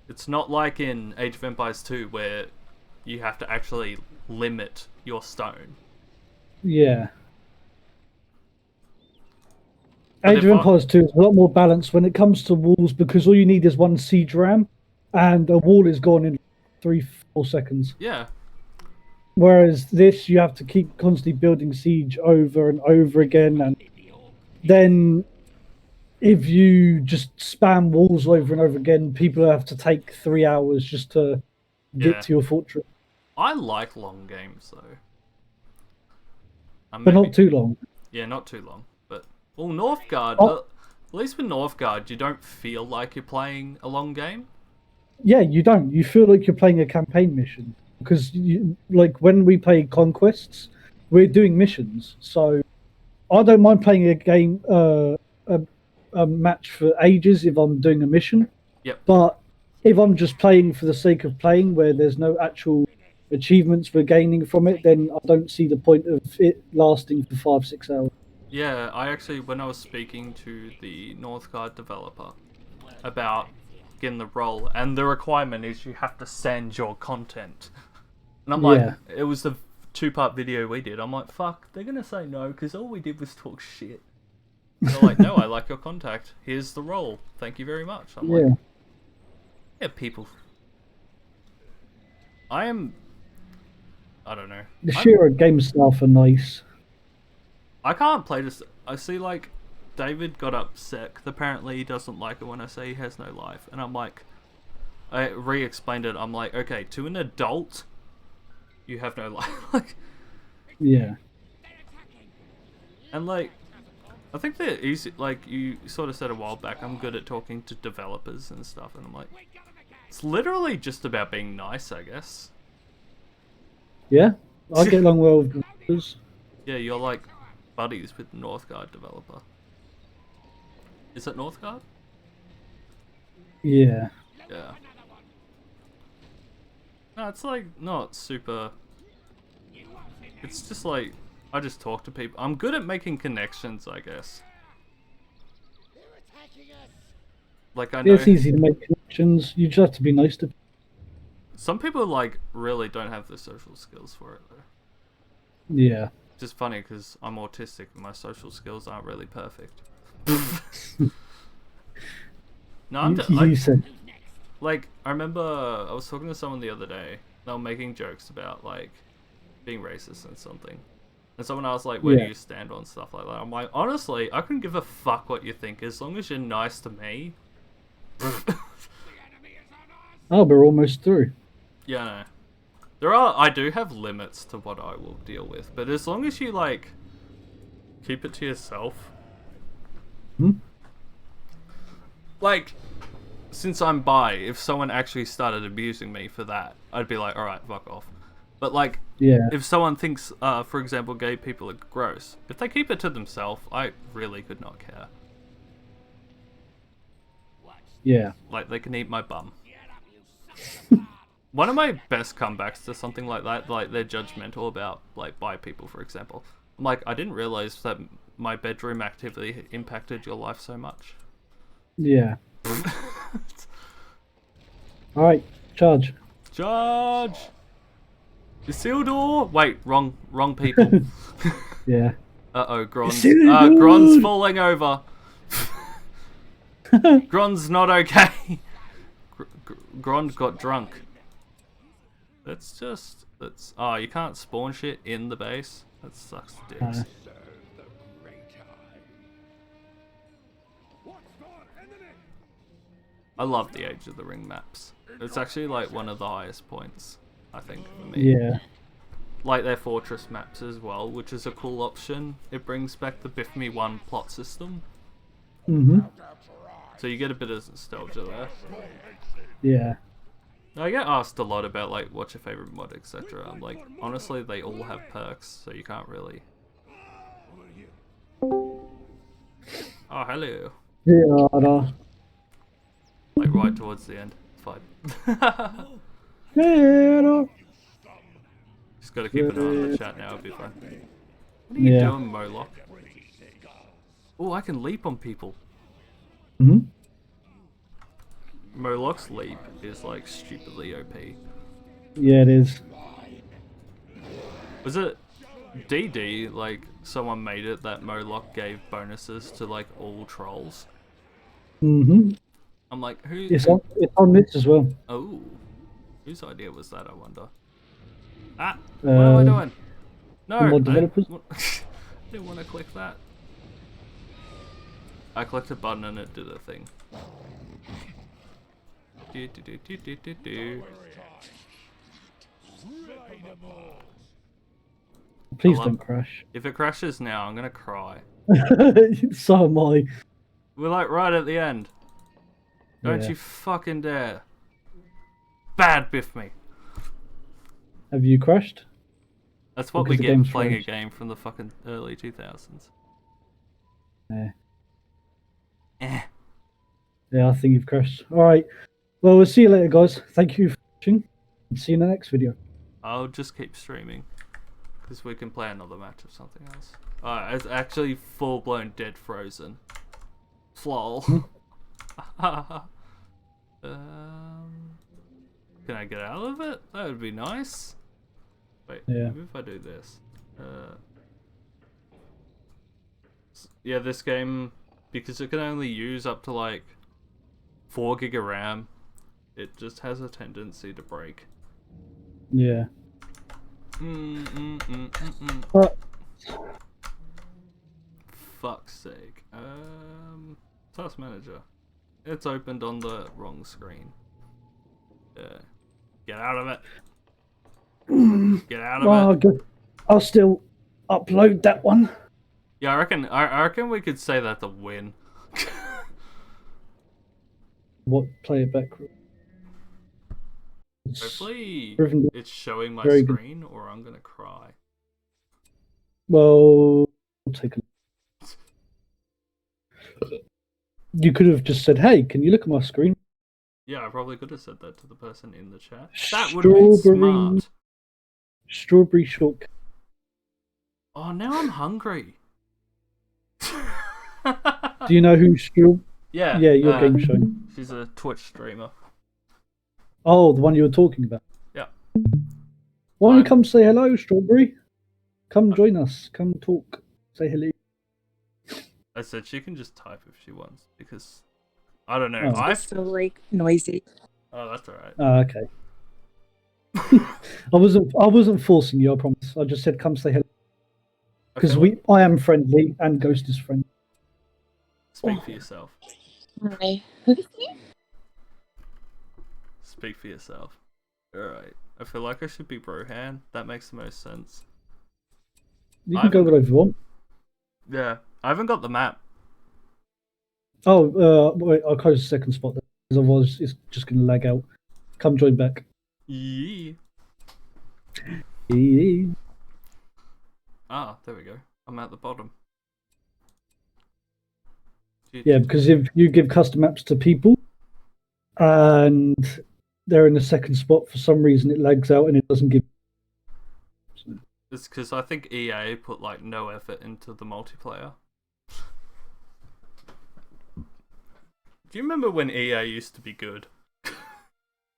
[SPEAKER 1] It's not like in Age of Empires 2, where you have to actually limit your stone.
[SPEAKER 2] yeah.
[SPEAKER 1] But
[SPEAKER 2] Age
[SPEAKER 1] if
[SPEAKER 2] of
[SPEAKER 1] I-
[SPEAKER 2] Empires 2 is a lot more balanced when it comes to walls because all you need is one siege ram and a wall is gone in 3-4 seconds.
[SPEAKER 1] Yeah,
[SPEAKER 2] Whereas this, you have to keep constantly building siege over and over again. And then if you just spam walls over and over again, people have to take 3 hours just to get
[SPEAKER 1] Yeah.
[SPEAKER 2] to your fortress.
[SPEAKER 1] I like long games, though.
[SPEAKER 2] But not too long.
[SPEAKER 1] Yeah, not too long. But, well, Northgard,
[SPEAKER 2] Oh.
[SPEAKER 1] at least with Northgard, you don't feel like you're playing a long game.
[SPEAKER 2] Yeah, you don't. You feel like you're playing a campaign mission. Because, like, when we play Conquests, we're doing missions. So I don't mind playing a game, a match for ages if I'm doing a mission.
[SPEAKER 1] Yep.
[SPEAKER 2] But if I'm just playing for the sake of playing, where there's no actual achievements we're gaining from it, then I don't see the point of it lasting for 5-6 hours.
[SPEAKER 1] Yeah, I actually, when I was speaking to the Northgard developer about getting the role, and the requirement is you have to send your content. And I'm like,
[SPEAKER 2] Yeah.
[SPEAKER 1] it was the 2-part video we did. I'm like, fuck, they're gonna say no, because all we did was talk shit. And they're like, no, I like your contact. Here's the role. Thank you very much. I'm
[SPEAKER 2] Yeah.
[SPEAKER 1] like, yeah, people. I don't know.
[SPEAKER 2] The Shira game staff are nice.
[SPEAKER 1] I can't play this. I see, like, David got upset 'cause apparently he doesn't like it when I say he has no life. And I'm like, I re-explained it. I'm like, okay, to an adult, you have no life. Like,
[SPEAKER 2] Yeah.
[SPEAKER 1] and, like, I think they're easy. Like, you sort of said a while back, I'm good at talking to developers and stuff. And I'm like, it's literally just about being nice, I guess.
[SPEAKER 2] Yeah. I get along well with developers.
[SPEAKER 1] Yeah, you're like buddies with the Northgard developer. Is it Northgard?
[SPEAKER 2] Yeah.
[SPEAKER 1] Yeah. No, it's like not super. It's just like I just talk to people. I'm good at making connections, I guess. Like I know
[SPEAKER 2] It's easy to make connections. You just have to be nice to people.
[SPEAKER 1] some people like really don't have the social skills for it though.
[SPEAKER 2] Yeah.
[SPEAKER 1] Just funny because I'm autistic and my social skills aren't really perfect. No, I'm
[SPEAKER 2] You said.
[SPEAKER 1] like, I remember I was talking to someone the other day. They were making jokes about, like, being racist and something. And someone asked, like, where do
[SPEAKER 2] Yeah.
[SPEAKER 1] you stand on stuff like that? I'm like, honestly, I couldn't give a fuck what you think. As long as you're nice to me.
[SPEAKER 2] Oh, we're almost through.
[SPEAKER 1] Yeah, no. I do have limits to what I will deal with. But as long as you, like, keep it to yourself.
[SPEAKER 2] Hmm?
[SPEAKER 1] Like, since I'm bi, if someone actually started abusing me for that, I'd be like, alright, fuck off. But, like,
[SPEAKER 2] Yeah.
[SPEAKER 1] if someone thinks, for example, gay people are gross, if they keep it to themselves, I really could not care.
[SPEAKER 2] Yeah.
[SPEAKER 1] Like, they can eat my bum. One of my best comebacks to something like that, like, they're judgmental about, like, bi people, for example. I'm like, I didn't realize that my bedroom activity impacted your life so much.
[SPEAKER 2] Yeah. All right. Charge.
[SPEAKER 1] Charge! Isildur! Wait, wrong people.
[SPEAKER 2] Yeah.
[SPEAKER 1] Uh-oh, Gron's,
[SPEAKER 2] Isildur!
[SPEAKER 1] Gron's falling over. Gron's not okay. Gron got drunk. Oh, you can't spawn shit in the base? That sucks dicks. I love the Age of the Ring maps. It's actually like one of the highest points, I think, for me.
[SPEAKER 2] Yeah.
[SPEAKER 1] Like their fortress maps as well, which is a cool option. It brings back the Biff Me 1 plot system.
[SPEAKER 2] Mm-hmm.
[SPEAKER 1] So you get a bit of nostalgia there.
[SPEAKER 2] Yeah.
[SPEAKER 1] I get asked a lot about like what's your favorite mod, etc. I'm like, honestly, they all have perks, so you can't really. Oh, hello.
[SPEAKER 2] Yeah.
[SPEAKER 1] Like right towards the end. It's fine.
[SPEAKER 2] Yeah.
[SPEAKER 1] Just gotta keep an eye on the chat now, it'll be fine. What are you doing, Moloch? Oh, I can leap on people.
[SPEAKER 2] Hmm.
[SPEAKER 1] Moloch's leap is like stupidly OP.
[SPEAKER 2] Yeah, it is.
[SPEAKER 1] Was it DD, like someone made it that Moloch gave bonuses to like all trolls?
[SPEAKER 2] Mm-hmm.
[SPEAKER 1] I'm like, who?
[SPEAKER 2] It's on this as well.
[SPEAKER 1] Oh, whose idea was that? I wonder. Ah, what am I doing? No,
[SPEAKER 2] the mod developers?
[SPEAKER 1] I didn't want to click that. I clicked a button and it did a thing.
[SPEAKER 2] Please don't crash.
[SPEAKER 1] If it crashes now, I'm gonna cry.
[SPEAKER 2] So am I.
[SPEAKER 1] We're like right at the end. Don't
[SPEAKER 2] Yeah.
[SPEAKER 1] you fucking dare. Bad biff me.
[SPEAKER 2] Have you crashed?
[SPEAKER 1] That's what we
[SPEAKER 2] Because the
[SPEAKER 1] get
[SPEAKER 2] game's
[SPEAKER 1] for playing a
[SPEAKER 2] froze.
[SPEAKER 1] game from the fucking early 2000s.
[SPEAKER 2] Yeah.
[SPEAKER 1] Eh.
[SPEAKER 2] Yeah, I think you've crashed. All right. Well, we'll see you later, guys. Thank you for watching. And see you in the next video.
[SPEAKER 1] I'll just keep streaming. Because we can play another match of something else. It's actually full-blown dead frozen. Flol. Can I get out of it? That would be nice. Wait,
[SPEAKER 2] Yeah.
[SPEAKER 1] maybe if I do this. Yeah, this game, because it can only use up to like 4 gig of RAM, it just has a tendency to break.
[SPEAKER 2] Yeah.
[SPEAKER 1] Mm.
[SPEAKER 2] But
[SPEAKER 1] Fuck's sake. Task manager. It's opened on the wrong screen. Get out of it. Get out of it.
[SPEAKER 2] I'll still upload that one.
[SPEAKER 1] Yeah, I reckon we could say that's a win.
[SPEAKER 2] What? Play it back.
[SPEAKER 1] Hopefully
[SPEAKER 2] Driven-
[SPEAKER 1] it's showing my
[SPEAKER 2] very good.
[SPEAKER 1] screen or I'm gonna cry.
[SPEAKER 2] Well, we'll take a look. You could have just said, "Hey, can you look at my screen?"
[SPEAKER 1] Yeah, I probably could have said that to the person in the chat. That would have been smart.
[SPEAKER 2] Strawberry shortcake.
[SPEAKER 1] Oh, now I'm hungry.
[SPEAKER 2] Do you know who
[SPEAKER 1] Yeah.
[SPEAKER 2] Yeah, your game showing.
[SPEAKER 1] She's a Twitch streamer.
[SPEAKER 2] Oh, the one you were talking about.
[SPEAKER 1] Yeah.
[SPEAKER 2] Why don't you come say hello, Strawberry? Come join us. Come talk. Say hello.
[SPEAKER 1] I said she can just type if she wants because I don't know.
[SPEAKER 2] Oh.
[SPEAKER 4] It's so like noisy.
[SPEAKER 1] Oh, that's alright.
[SPEAKER 2] Okay. I wasn't forcing you. I promise. I just said come say hello because I am friendly and Ghost is friendly.
[SPEAKER 1] Speak for yourself.
[SPEAKER 4] Hi.
[SPEAKER 1] Speak for yourself. Alright. I feel like I should be Brohan. That makes the most sense.
[SPEAKER 2] You can go whatever you want.
[SPEAKER 1] Yeah. I haven't got the map.
[SPEAKER 2] Oh, wait, I'll close the second spot because otherwise it's just going to lag out. Come join back.
[SPEAKER 1] Yeah.
[SPEAKER 2] Yeah.
[SPEAKER 1] Ah, there we go. I'm at the bottom.
[SPEAKER 2] Yeah, because if you give custom maps to people and they're in the second spot, for some reason it lags out and it doesn't give.
[SPEAKER 1] It's because I think EA put like no effort into the multiplayer. Do you remember when EA used to be good?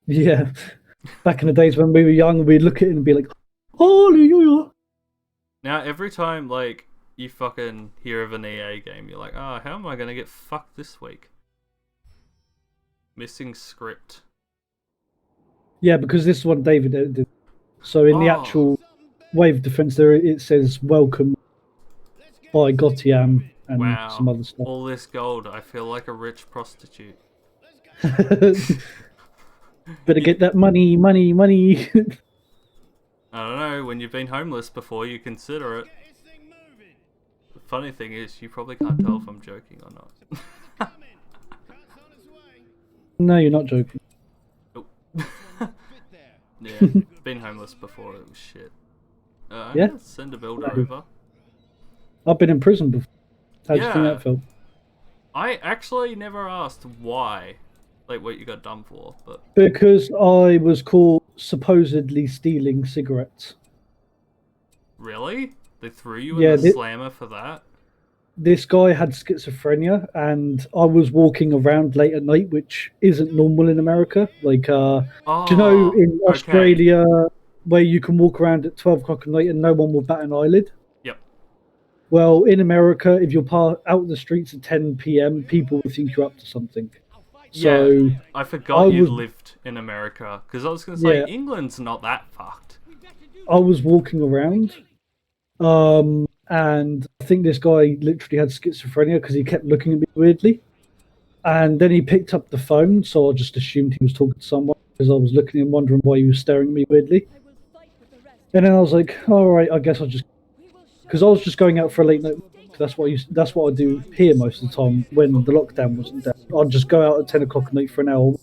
[SPEAKER 2] Yeah. Back in the days when we were young, we'd look at it and be like, hallelujah.
[SPEAKER 1] Now, every time, like, you fucking hear of an EA game, you're like, oh, how am I going to get fucked this week? Missing script.
[SPEAKER 2] Yeah, because this is what David did. So in the actual wave defense there, it says welcome by Gotiam and some other stuff.
[SPEAKER 1] All this gold, I feel like a rich prostitute.
[SPEAKER 2] Better get that money.
[SPEAKER 1] I don't know, when you've been homeless before, you consider it. The funny thing is, you probably can't tell if I'm joking or not.
[SPEAKER 2] No, you're not joking.
[SPEAKER 1] Oh. Yeah, been homeless before, it was shit.
[SPEAKER 2] Yeah?
[SPEAKER 1] Send a builder over.
[SPEAKER 2] I've been in prison before. How do you think that felt?
[SPEAKER 1] I actually never asked why, like what you got done for, but
[SPEAKER 2] Because I was caught supposedly stealing cigarettes.
[SPEAKER 1] Really? They threw you in the slammer for that?
[SPEAKER 2] This guy had schizophrenia, and I was walking around late at night, which isn't normal in America. Like, do you know in Australia where you can walk around at 12 o'clock at night and no one will bat an eyelid?
[SPEAKER 1] Yep.
[SPEAKER 2] Well, in America, if you're out the streets at 10 p.m., people will think you're up to something. So
[SPEAKER 1] yeah, I forgot you lived in America, because I was going to say, England's not that fucked.
[SPEAKER 2] I was walking around, and I think this guy literally had schizophrenia because he kept looking at me weirdly. And then he picked up the phone, so I just assumed he was talking to someone because I was looking at him wondering why he was staring at me weirdly. And then I was like, all right, I guess I'll just... Because I was just going out for a late night. That's what I do here most of the time when the lockdown wasn't down. I'd just go out at 10 o'clock at night for an hour.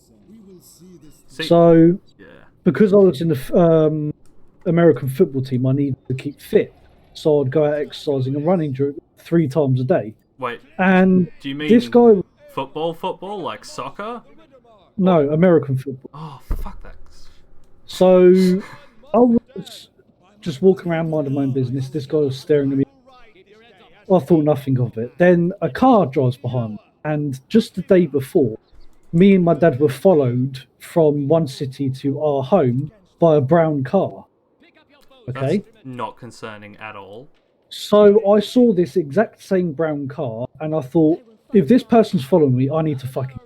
[SPEAKER 2] So, because I was in the American football team, I needed to keep fit. So I'd go out exercising and running 3 times a day.
[SPEAKER 1] Wait,
[SPEAKER 2] and
[SPEAKER 1] do you mean
[SPEAKER 2] this guy...
[SPEAKER 1] football, like soccer?
[SPEAKER 2] No, American football.
[SPEAKER 1] Oh, fuck that.
[SPEAKER 2] So, I was just walking around minding my own business. This guy was staring at me. I thought nothing of it. Then a car drives behind me. And just the day before, me and my dad were followed from one city to our home by a brown car. Okay?
[SPEAKER 1] That's not concerning at all.
[SPEAKER 2] So I saw this exact same brown car, and I thought, if this person's following me, I need to fucking...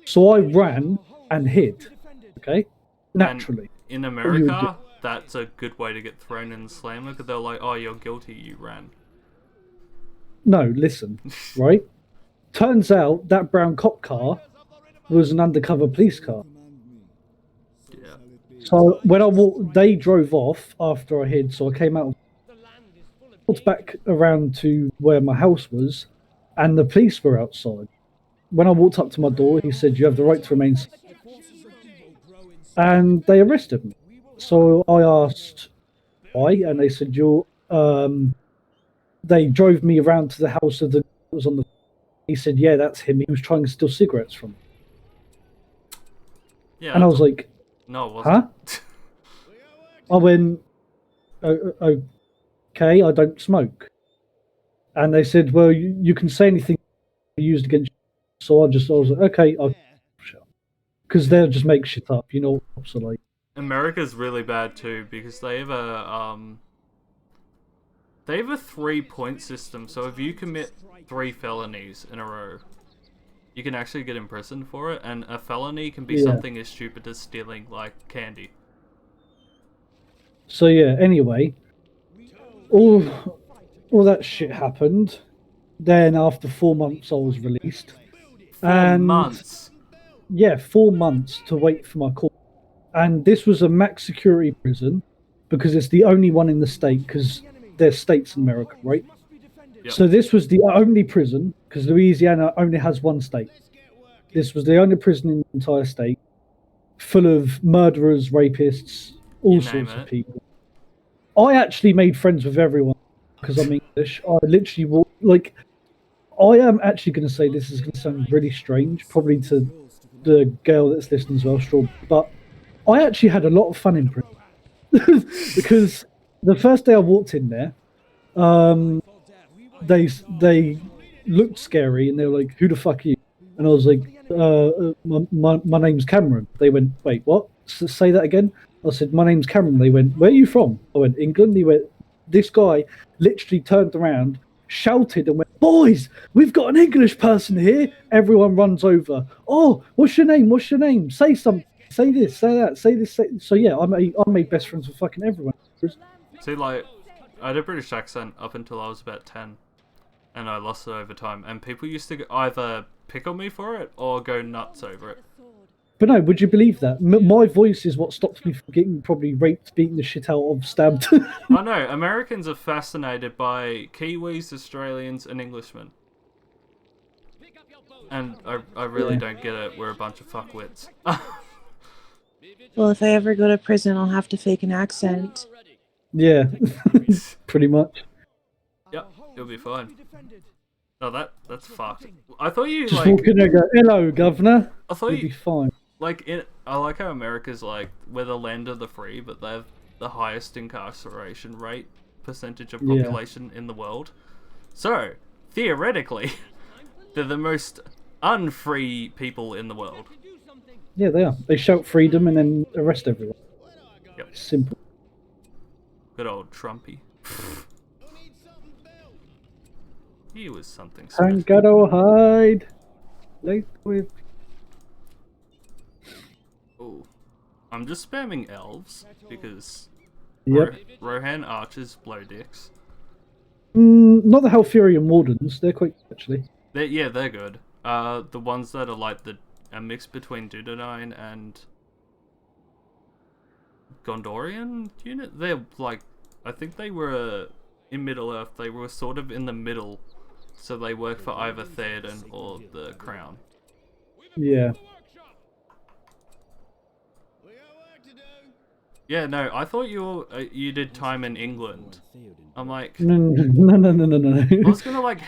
[SPEAKER 2] So I ran and hid. Okay? Naturally.
[SPEAKER 1] And in America, that's a good way to get thrown in the slammer, because they're like, oh, you're guilty, you ran.
[SPEAKER 2] No, listen, right? Turns out that brown cop car was an undercover police car.
[SPEAKER 1] Yeah.
[SPEAKER 2] So when I walked, they drove off after I hid, so I came out, walked back around to where my house was, and the police were outside. When I walked up to my door, he said, "You have the right to remain safe." And they arrested me. So I asked why, and they said, they drove me around to the house of the was on the... He said, yeah, that's him. He was trying to steal cigarettes from me.
[SPEAKER 1] Yeah.
[SPEAKER 2] And I was like,
[SPEAKER 1] no, it wasn't.
[SPEAKER 2] Huh? I went, okay, I don't smoke. And they said, well, you can say anything used against you. So I was like, okay, I'll shut up. Because they'll just make shit up, you know what cops are like.
[SPEAKER 1] America's really bad too, because they have a They have a 3-point system, so if you commit 3 felonies in a row, you can actually get imprisoned for it, and a felony can be something as stupid as stealing, like, candy.
[SPEAKER 2] So yeah, anyway, all that shit happened. Then after 4 months, I was released.
[SPEAKER 1] 4 months.
[SPEAKER 2] Yeah, 4 months to wait for my court. And this was a max security prison because it's the only one in the state because there's states in America, right?
[SPEAKER 1] Yep.
[SPEAKER 2] So this was the only prison because Louisiana only has one state. This was the only prison in the entire state, full of murderers, rapists, all sorts of people. I actually made friends with everyone because I'm English. I literally like. I am actually going to say this is going to sound really strange, probably to the girl that's listening as well, Straw. But I actually had a lot of fun in prison because the first day I walked in there, they looked scary and they were like, "Who the fuck are you?" And I was like, my name's Cameron." They went, "Wait, what? Say that again." I said, "My name's Cameron." They went, "Where are you from?" I went, "England." He went, this guy literally turned around, shouted and went, "Boys, we've got an English person here." Everyone runs over. "Oh, what's your name? What's your name? Say something. Say this, say that, say this." So yeah, I made best friends with fucking everyone.
[SPEAKER 1] See, like, I had a British accent up until I was about 10, and I lost it over time, and people used to either pick on me for it or go nuts over it.
[SPEAKER 2] But no, would you believe that? My voice is what stops me from getting probably raped, beaten the shit out of, stabbed.
[SPEAKER 1] I know, Americans are fascinated by Kiwis, Australians, and Englishmen. And I really don't get it, we're a bunch of fuckwits.
[SPEAKER 4] Well, if I ever go to prison, I'll have to fake an accent.
[SPEAKER 2] Yeah, pretty much.
[SPEAKER 1] Yep, it'll be fine. No, that's fucked. I thought you,
[SPEAKER 2] Just
[SPEAKER 1] like...
[SPEAKER 2] walk in there and go, "Hello, governor."
[SPEAKER 1] I thought
[SPEAKER 2] You'll be fine.
[SPEAKER 1] Like, I like how America's like, we're the land of the free, but they have the highest incarceration rate percentage of population in the world. So, theoretically, they're the most unfree people in the world.
[SPEAKER 2] Yeah, they are. They shout freedom and then arrest everyone.
[SPEAKER 1] Yep.
[SPEAKER 2] It's simple.
[SPEAKER 1] Good old Trumpy. He was something
[SPEAKER 2] And
[SPEAKER 1] special.
[SPEAKER 2] gotta hide. Late with.
[SPEAKER 1] Ooh. I'm just spamming elves because
[SPEAKER 2] Yep.
[SPEAKER 1] Rohan archers blow dicks.
[SPEAKER 2] Not the Halfurian Wardens. They're quite actually.
[SPEAKER 1] They're good. The ones that are like a mix between Dunedain and Gondorian unit. They're like, I think they were in Middle Earth. They were sort of in the middle, so they work for either Theoden or the Crown.
[SPEAKER 2] Yeah.
[SPEAKER 1] Yeah, no, I thought you did time in England. I'm like,
[SPEAKER 2] No.
[SPEAKER 1] I was gonna like,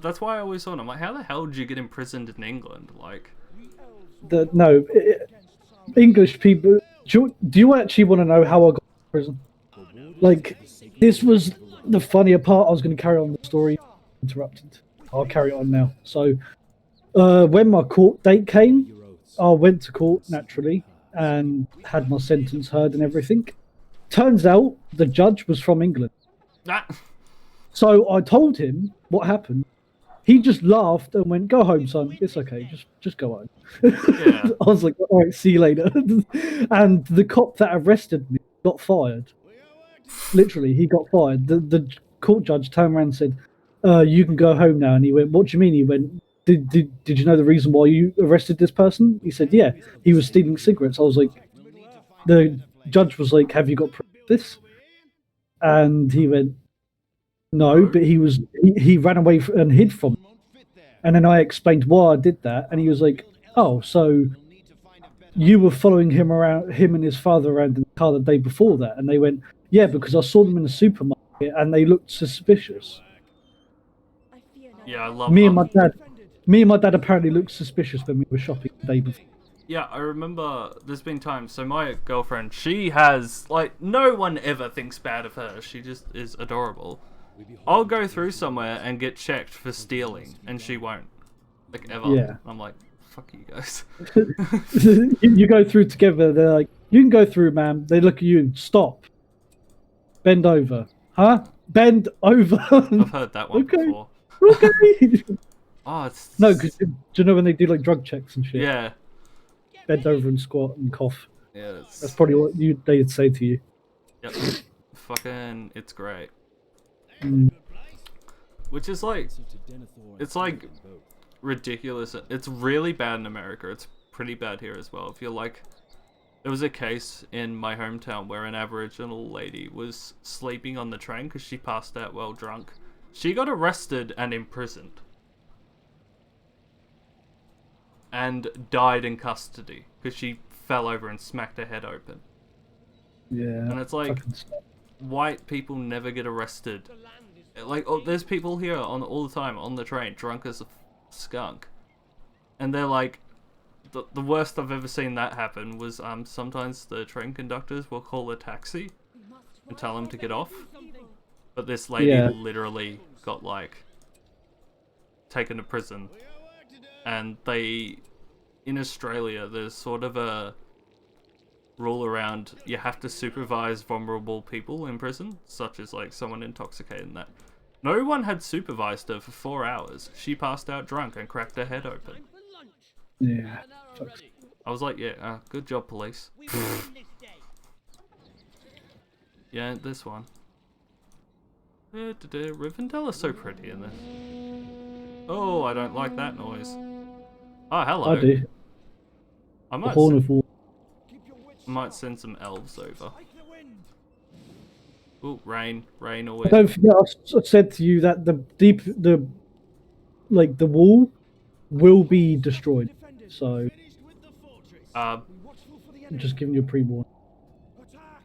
[SPEAKER 1] that's why I always thought, I'm like, how the hell did you get imprisoned in England? Like,
[SPEAKER 2] English people. Do you actually want to know how I got to prison? Like, this was the funnier part. I was going to carry on the story. Interrupted. I'll carry it on now. So, when my court date came, I went to court naturally and had my sentence heard and everything. Turns out the judge was from England. So I told him what happened. He just laughed and went, "Go home, son. It's okay. Just go home."
[SPEAKER 1] Yeah.
[SPEAKER 2] I was like, "All right, see you later." And the cop that arrested me got fired. Literally, he got fired. The court judge turned around and said, "You can go home now." And he went, "What do you mean?" He went, Did you know the reason why you arrested this person?" He said, "Yeah, he was stealing cigarettes." I was like, the judge was like, "Have you got proof of this?" And he went, "No," but he ran away and hid from me. And then I explained why I did that, and he was like, "Oh, so you were following him and his father around in the car the day before that?" And they went, "Yeah, because I saw them in the supermarket and they looked suspicious."
[SPEAKER 1] Yeah, I love
[SPEAKER 2] Me and my dad apparently looked suspicious when we were shopping the day before.
[SPEAKER 1] Yeah, I remember there's been times, so my girlfriend, she has, like, no one ever thinks bad of her, she just is adorable. I'll go through somewhere and get checked for stealing, and she won't. Like, ever.
[SPEAKER 2] Yeah.
[SPEAKER 1] I'm like, fuck you guys.
[SPEAKER 2] You go through together, they're like, "You can go through, ma'am." They look at you, "Stop. Bend over. Huh? Bend over.
[SPEAKER 1] I've heard that one
[SPEAKER 2] Okay.
[SPEAKER 1] before.
[SPEAKER 2] Okay.
[SPEAKER 1] Oh, it's
[SPEAKER 2] No, because do you know when they do like drug checks and shit?
[SPEAKER 1] yeah,
[SPEAKER 2] Bend over and squat and cough.
[SPEAKER 1] yeah.
[SPEAKER 2] That's probably what they'd say to you.
[SPEAKER 1] Yep. Fucking, it's great.
[SPEAKER 2] Mm.
[SPEAKER 1] Which is like, it's like ridiculous. It's really bad in America. It's pretty bad here as well. If you're like, there was a case in my hometown where an Aboriginal lady was sleeping on the train because she passed out while drunk. She got arrested and imprisoned. And died in custody because she fell over and smacked her head open.
[SPEAKER 2] Yeah.
[SPEAKER 1] And it's like, white people never get arrested. Like, oh, there's people here on all the time on the train, drunk as a skunk, and they're like, the worst I've ever seen that happen was sometimes the train conductors will call a taxi and tell them to get off, but this lady literally got like taken to prison, and in Australia there's sort of a rule around you have to supervise vulnerable people in prison, such as like someone intoxicated and that. No one had supervised her for 4 hours. She passed out drunk and cracked her head open.
[SPEAKER 2] Yeah.
[SPEAKER 1] I was like, yeah, good job, police. Yeah, this one. Rivendell is so pretty in this. Oh, I don't like that noise. Oh, hello.
[SPEAKER 2] I do.
[SPEAKER 1] I
[SPEAKER 2] The Horn of War.
[SPEAKER 1] might send some elves over. Oh, rain always.
[SPEAKER 2] Don't forget, I said to you that the wall will be destroyed. So, I'm just giving you a pre-warning.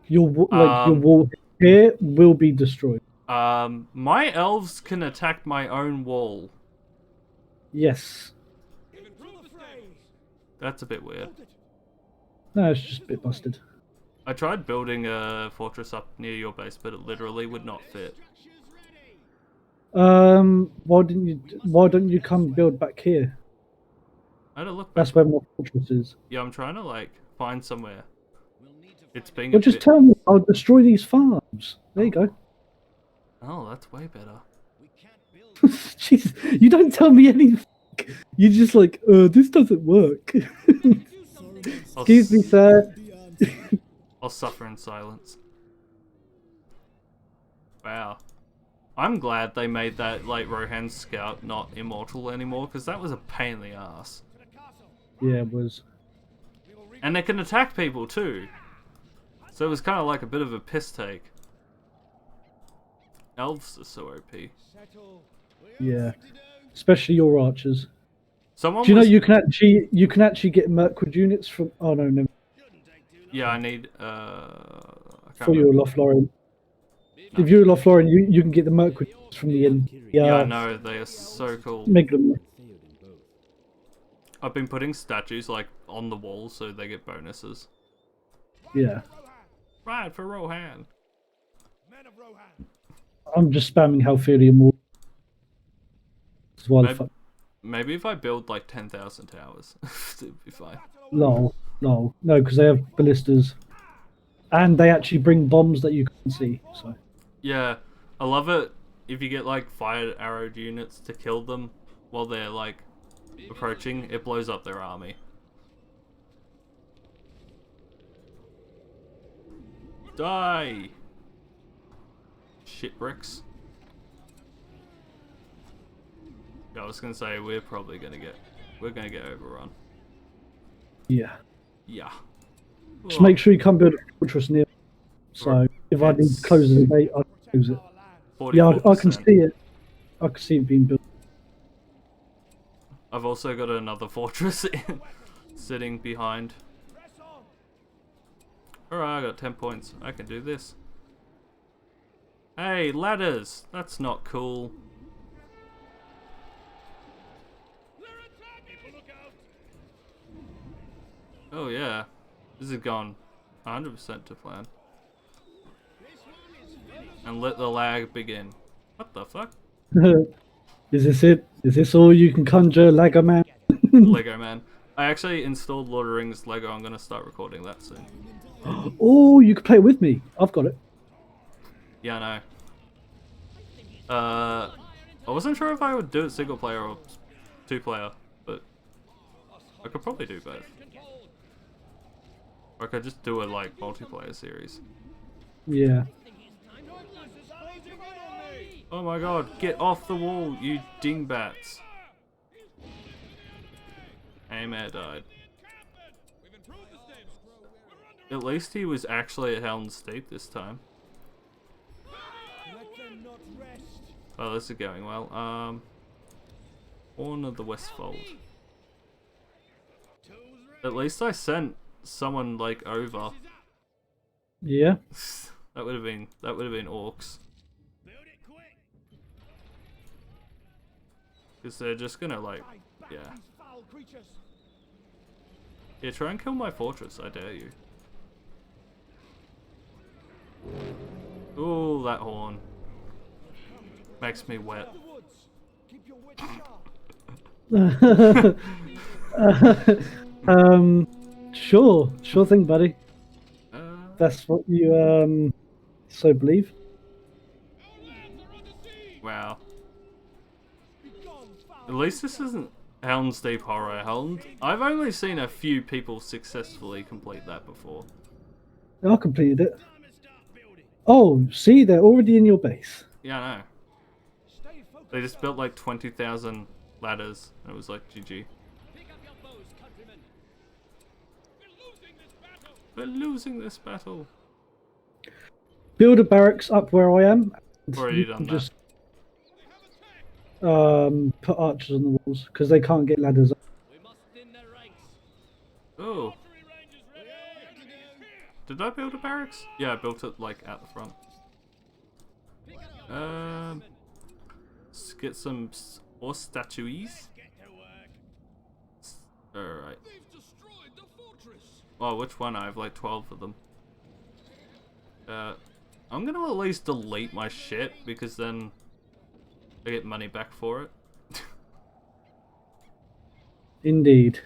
[SPEAKER 2] Your wall here will be destroyed.
[SPEAKER 1] My elves can attack my own wall.
[SPEAKER 2] Yes.
[SPEAKER 1] That's a bit weird.
[SPEAKER 2] No, it's just a bit busted.
[SPEAKER 1] I tried building a fortress up near your base, but it literally would not fit.
[SPEAKER 2] Why don't you come build back here?
[SPEAKER 1] I had to look back.
[SPEAKER 2] That's where my fortress is.
[SPEAKER 1] Yeah, I'm trying to like find somewhere. It's being
[SPEAKER 2] Well, just tell me, I'll destroy these farms. There you go.
[SPEAKER 1] Oh, that's way better.
[SPEAKER 2] Jeez, you don't tell me anything. You just like, this doesn't work. Excuse me, sir.
[SPEAKER 1] I'll suffer in silence. Wow. I'm glad they made that, like, Rohan Scout not immortal anymore, because that was a pain in the ass.
[SPEAKER 2] Yeah, it was.
[SPEAKER 1] And they can attack people, too. So it was kind of like a bit of a piss take. Elves are so OP.
[SPEAKER 2] Yeah. Especially your archers.
[SPEAKER 1] Someone
[SPEAKER 2] Do you know you can actually get Mirkwood units from... Oh, no, no.
[SPEAKER 1] Yeah, I need,
[SPEAKER 2] For your Lothlorien. No. If you're Lothlorien, you can get the Mirkwood units from the inn.
[SPEAKER 1] Yeah, I know, they are so cool.
[SPEAKER 2] Make them.
[SPEAKER 1] I've been putting statues, like, on the wall so they get bonuses.
[SPEAKER 2] Yeah.
[SPEAKER 1] Right, for Rohan.
[SPEAKER 2] I'm just spamming Halfilium more. That's why the fuck.
[SPEAKER 1] Maybe if I build like 10,000 towers, it'll be fine.
[SPEAKER 2] No, because they have ballistas, and they actually bring bombs that you can see. So
[SPEAKER 1] yeah, I love it if you get like fired arrowed units to kill them while they're like approaching. It blows up their army. Die, shit bricks. Yeah, I was gonna say we're gonna get overrun.
[SPEAKER 2] yeah.
[SPEAKER 1] Yeah.
[SPEAKER 2] Just make sure you come build a fortress near. So if I need to close the gate, I'll close it. 44%. Yeah, I can see it. I can see it being built.
[SPEAKER 1] I've also got another fortress sitting behind. Alright, I got 10 points. I can do this. Hey, ladders! That's not cool. Oh yeah, this has gone 100% to plan. And let the lag begin. What the fuck?
[SPEAKER 2] Is this it? Is this all you can conjure, Lego Man?
[SPEAKER 1] Lego Man. I actually installed Lord of the Rings Lego. I'm gonna start recording that soon.
[SPEAKER 2] Oh, you can play it with me. I've got it.
[SPEAKER 1] Yeah, I know. I wasn't sure if I would do it single player or 2-player, but I could probably do both. Or I could just do a like multiplayer series.
[SPEAKER 2] Yeah.
[SPEAKER 1] Oh my god, get off the wall, you dingbats. Aimare died. At least he was actually at Helm's Deep this time. Oh, this is going well. Horn of the Westfold. At least I sent someone like over.
[SPEAKER 2] Yeah.
[SPEAKER 1] That would have been orcs. Because they're just gonna like, yeah. Yeah, try and kill my fortress, I dare you. Ooh, that horn. Makes me wet.
[SPEAKER 2] Sure thing, buddy. That's what you so believe.
[SPEAKER 1] Wow. At least this isn't Helm's Deep Horror Helm. I've only seen a few people successfully complete that before.
[SPEAKER 2] I completed it. Oh, see, they're already in your base.
[SPEAKER 1] Yeah, I know. They just built like 20,000 ladders, and it was like GG. We're losing this battle.
[SPEAKER 2] Build a barracks up where I am.
[SPEAKER 1] Already done that.
[SPEAKER 2] Just put archers on the walls because they can't get ladders up.
[SPEAKER 1] Oh. Did I build a barracks? Yeah, I built it like at the front. Let's get some more statues. Alright. Oh, which one? I have like 12 of them. I'm gonna at least delete my shit because then I get money back for it.
[SPEAKER 2] Indeed.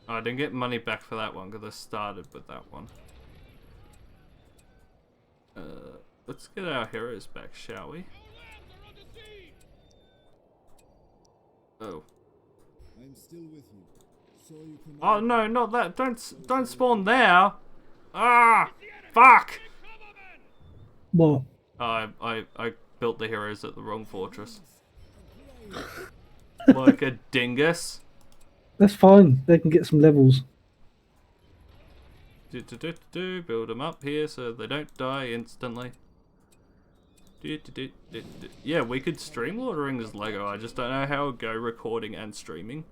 [SPEAKER 1] Oh, I didn't get money back for that one because I started with that one. Let's get our heroes back, shall we? Oh.
[SPEAKER 5] I'm still with you. So you can
[SPEAKER 1] Oh no, not that! Don't spawn there! Ah! Fuck!
[SPEAKER 2] What?
[SPEAKER 1] I built the heroes at the wrong fortress. Like a dingus.
[SPEAKER 2] That's fine. They can get some levels.
[SPEAKER 1] Build them up here so they don't die instantly. Yeah, we could stream Lord of the Rings Lego. I just don't know how it would go recording and streaming.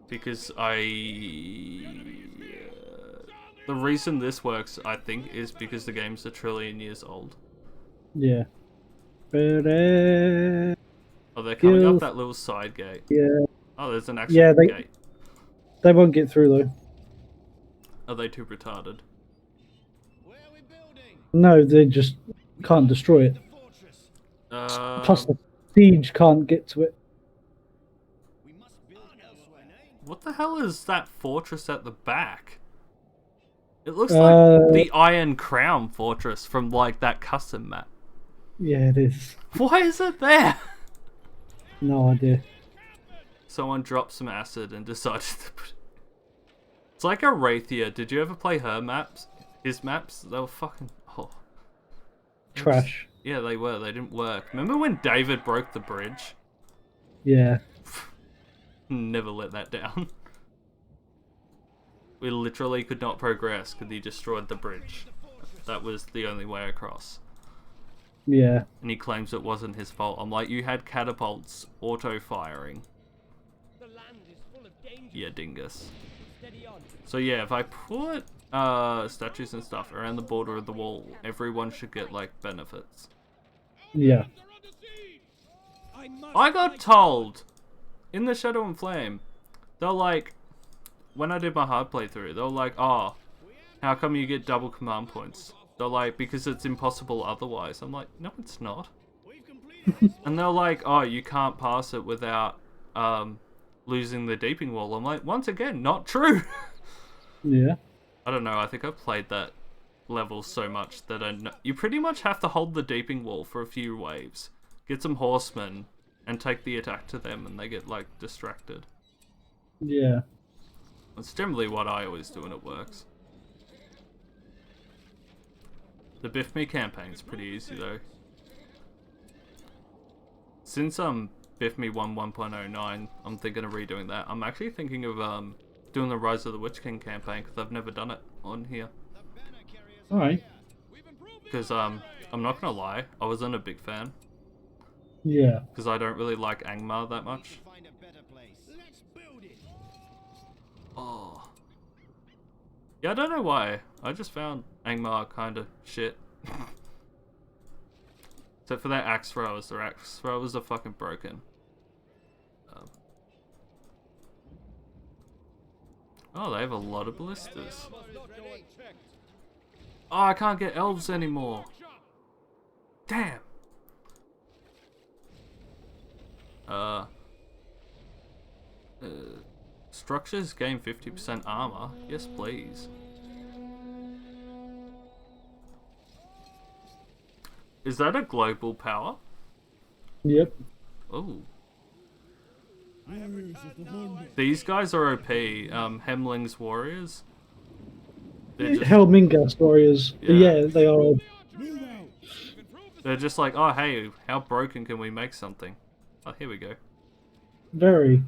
[SPEAKER 1] Because the reason this works, I think, is because the game's a trillion years old.
[SPEAKER 2] Yeah.
[SPEAKER 1] Oh, they're coming up that little side gate.
[SPEAKER 2] Yeah.
[SPEAKER 1] Oh, there's an actual gate.
[SPEAKER 2] They won't get through though.
[SPEAKER 1] Are they too retarded?
[SPEAKER 2] No, they just can't destroy it. Plus the siege can't get to it.
[SPEAKER 1] What the hell is that fortress at the back? It looks like the Iron Crown fortress from like that custom map.
[SPEAKER 2] Yeah, it is.
[SPEAKER 1] Why is it there?
[SPEAKER 2] No idea.
[SPEAKER 1] Someone dropped some acid and decided to put... It's like a Wraithia. Did you ever play her maps? His maps? They were fucking... Oh.
[SPEAKER 2] Trash.
[SPEAKER 1] Yeah, they were. They didn't work. Remember when David broke the bridge?
[SPEAKER 2] Yeah.
[SPEAKER 1] Never let that down. We literally could not progress because he destroyed the bridge. That was the only way across.
[SPEAKER 2] Yeah.
[SPEAKER 1] And he claims it wasn't his fault. I'm like, you had catapults auto-firing. Yeah, dingus. So yeah, if I put statues and stuff around the border of the wall, everyone should get like benefits.
[SPEAKER 2] Yeah.
[SPEAKER 1] I got told in the Shadow and Flame, they're like, when I did my hard playthrough, they were like, oh, how come you get double command points? They're like, because it's impossible otherwise. I'm like, no, it's not. And they're like, oh, you can't pass it without losing the deeping wall. I'm like, once again, not true.
[SPEAKER 2] Yeah.
[SPEAKER 1] I don't know, I think I played that levels so much that you pretty much have to hold the deeping wall for a few waves, get some horsemen, and take the attack to them, and they get like distracted.
[SPEAKER 2] Yeah.
[SPEAKER 1] That's generally what I always do, and it works. The Biff Me campaign's pretty easy though. Since Biff Me 1.09, I'm thinking of redoing that. I'm actually thinking of doing the Rise of the Witch King campaign because I've never done it on here.
[SPEAKER 2] Alright.
[SPEAKER 1] Because I'm not gonna lie, I wasn't a big fan.
[SPEAKER 2] Yeah.
[SPEAKER 1] Because I don't really like Angmar that much. Oh. Yeah, I don't know why. I just found Angmar kind of shit. Except for their axe throwers. Their axe throwers are fucking broken. Oh, they have a lot of ballistas. Oh, I can't get elves anymore. Damn. Structures gain 50% armor. Yes, please. Is that a global power?
[SPEAKER 2] Yep.
[SPEAKER 1] Oh.
[SPEAKER 5] Warriors of the Hornbill.
[SPEAKER 1] These guys are OP. Hemling's warriors. They're just,
[SPEAKER 2] Helmingas warriors.
[SPEAKER 1] Yeah.
[SPEAKER 2] Yeah, they are.
[SPEAKER 5] Move out.
[SPEAKER 1] they're just like, oh hey, how broken can we make something? Oh, here we go.
[SPEAKER 2] Very.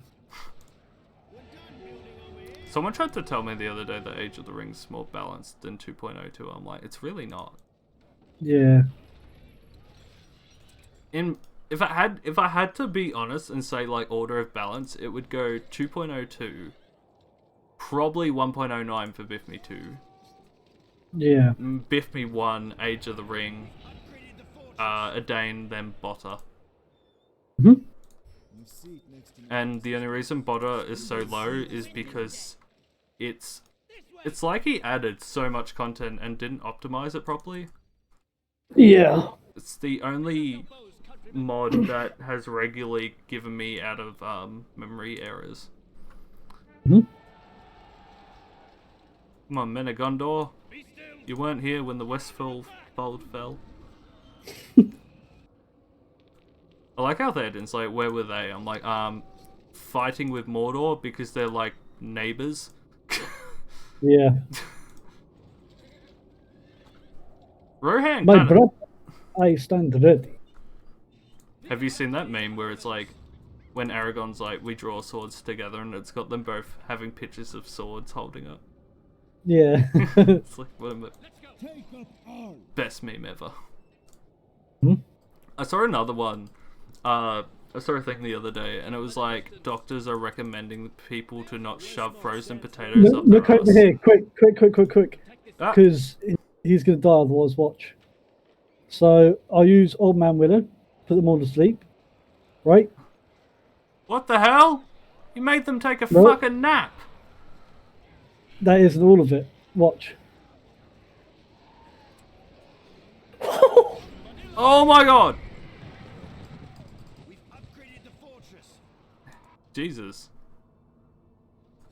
[SPEAKER 1] Someone tried to tell me the other day that Age of the Ring's more balanced than 2.02. I'm like, it's really not.
[SPEAKER 2] Yeah.
[SPEAKER 1] If I had to be honest and say like order of balance, it would go 2.02, probably 1.09 for Biff Me 2,
[SPEAKER 2] Yeah.
[SPEAKER 1] Biff Me 1, Age of the Ring, Adane, then Botter.
[SPEAKER 2] Hmm.
[SPEAKER 5] My seat next to me.
[SPEAKER 1] And the only reason Botter is so low is because it's like he added so much content and didn't optimize it properly.
[SPEAKER 2] Yeah.
[SPEAKER 1] It's the only mod that has regularly given me out of memory errors.
[SPEAKER 2] Hmm.
[SPEAKER 1] Come on, Menegondor. You weren't here when the Westfold fell. I like how they didn't like, where were they? I'm like, fighting with Mordor because they're like neighbors.
[SPEAKER 2] Yeah.
[SPEAKER 1] Rohan
[SPEAKER 2] My
[SPEAKER 1] kinda...
[SPEAKER 2] brother, I stand ready.
[SPEAKER 1] Have you seen that meme where it's like, when Aragorn's like, we draw swords together, and it's got them both having pictures of swords holding up.
[SPEAKER 2] Yeah.
[SPEAKER 1] It's like one of the
[SPEAKER 5] Take up arms.
[SPEAKER 1] best meme ever.
[SPEAKER 2] Hmm?
[SPEAKER 1] I saw another one. I saw a thing the other day, and it was like, doctors are recommending people to not shove frozen potatoes up their
[SPEAKER 2] Look over
[SPEAKER 1] arse.
[SPEAKER 2] here, quick.
[SPEAKER 1] Ah,
[SPEAKER 2] Because he's going to die otherwise, watch. So, I'll use Old Man Willow, put them all to sleep. Right?
[SPEAKER 1] what the hell? You made them take a
[SPEAKER 2] No.
[SPEAKER 1] fucking nap.
[SPEAKER 2] That isn't all of it. Watch.
[SPEAKER 1] Oh my god! Jesus.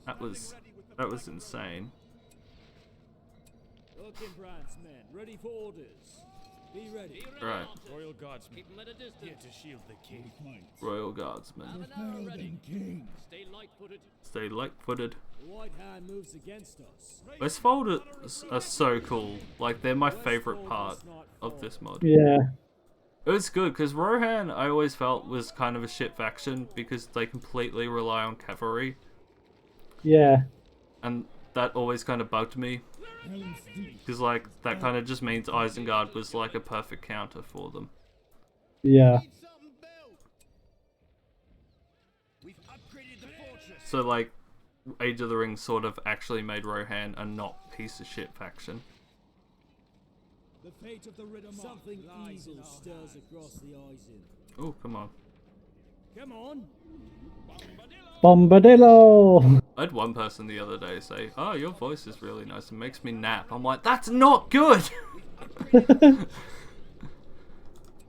[SPEAKER 1] That was insane.
[SPEAKER 6] Brand's men, ready for orders. Be ready.
[SPEAKER 1] Right.
[SPEAKER 6] Royal Guardsmen, here to shield the king.
[SPEAKER 1] Royal Guardsmen.
[SPEAKER 5] Hail them king.
[SPEAKER 6] Stay light-footed.
[SPEAKER 1] Stay light-footed.
[SPEAKER 6] The White Hand moves against us.
[SPEAKER 1] Westfold are so cool. Like, they're my favorite part of this mod.
[SPEAKER 2] Yeah.
[SPEAKER 1] It was good, because Rohan, I always felt, was kind of a shit faction, because they completely rely on cavalry.
[SPEAKER 2] Yeah.
[SPEAKER 1] And that always kind of bugged me.
[SPEAKER 5] Helm's Deep.
[SPEAKER 1] Because, like, that kind of just means Isengard was, like, a perfect counter for them.
[SPEAKER 2] Yeah.
[SPEAKER 1] So, like, Age of the Ring sort of actually made Rohan a not piece of shit faction.
[SPEAKER 6] The fate of the Riddermark. Something evil stirs across the horizon.
[SPEAKER 1] Oh, come on.
[SPEAKER 6] Come on.
[SPEAKER 2] Bombadillo!
[SPEAKER 1] I had one person the other day say, oh, your voice is really nice and makes me nap. I'm like, that's not good!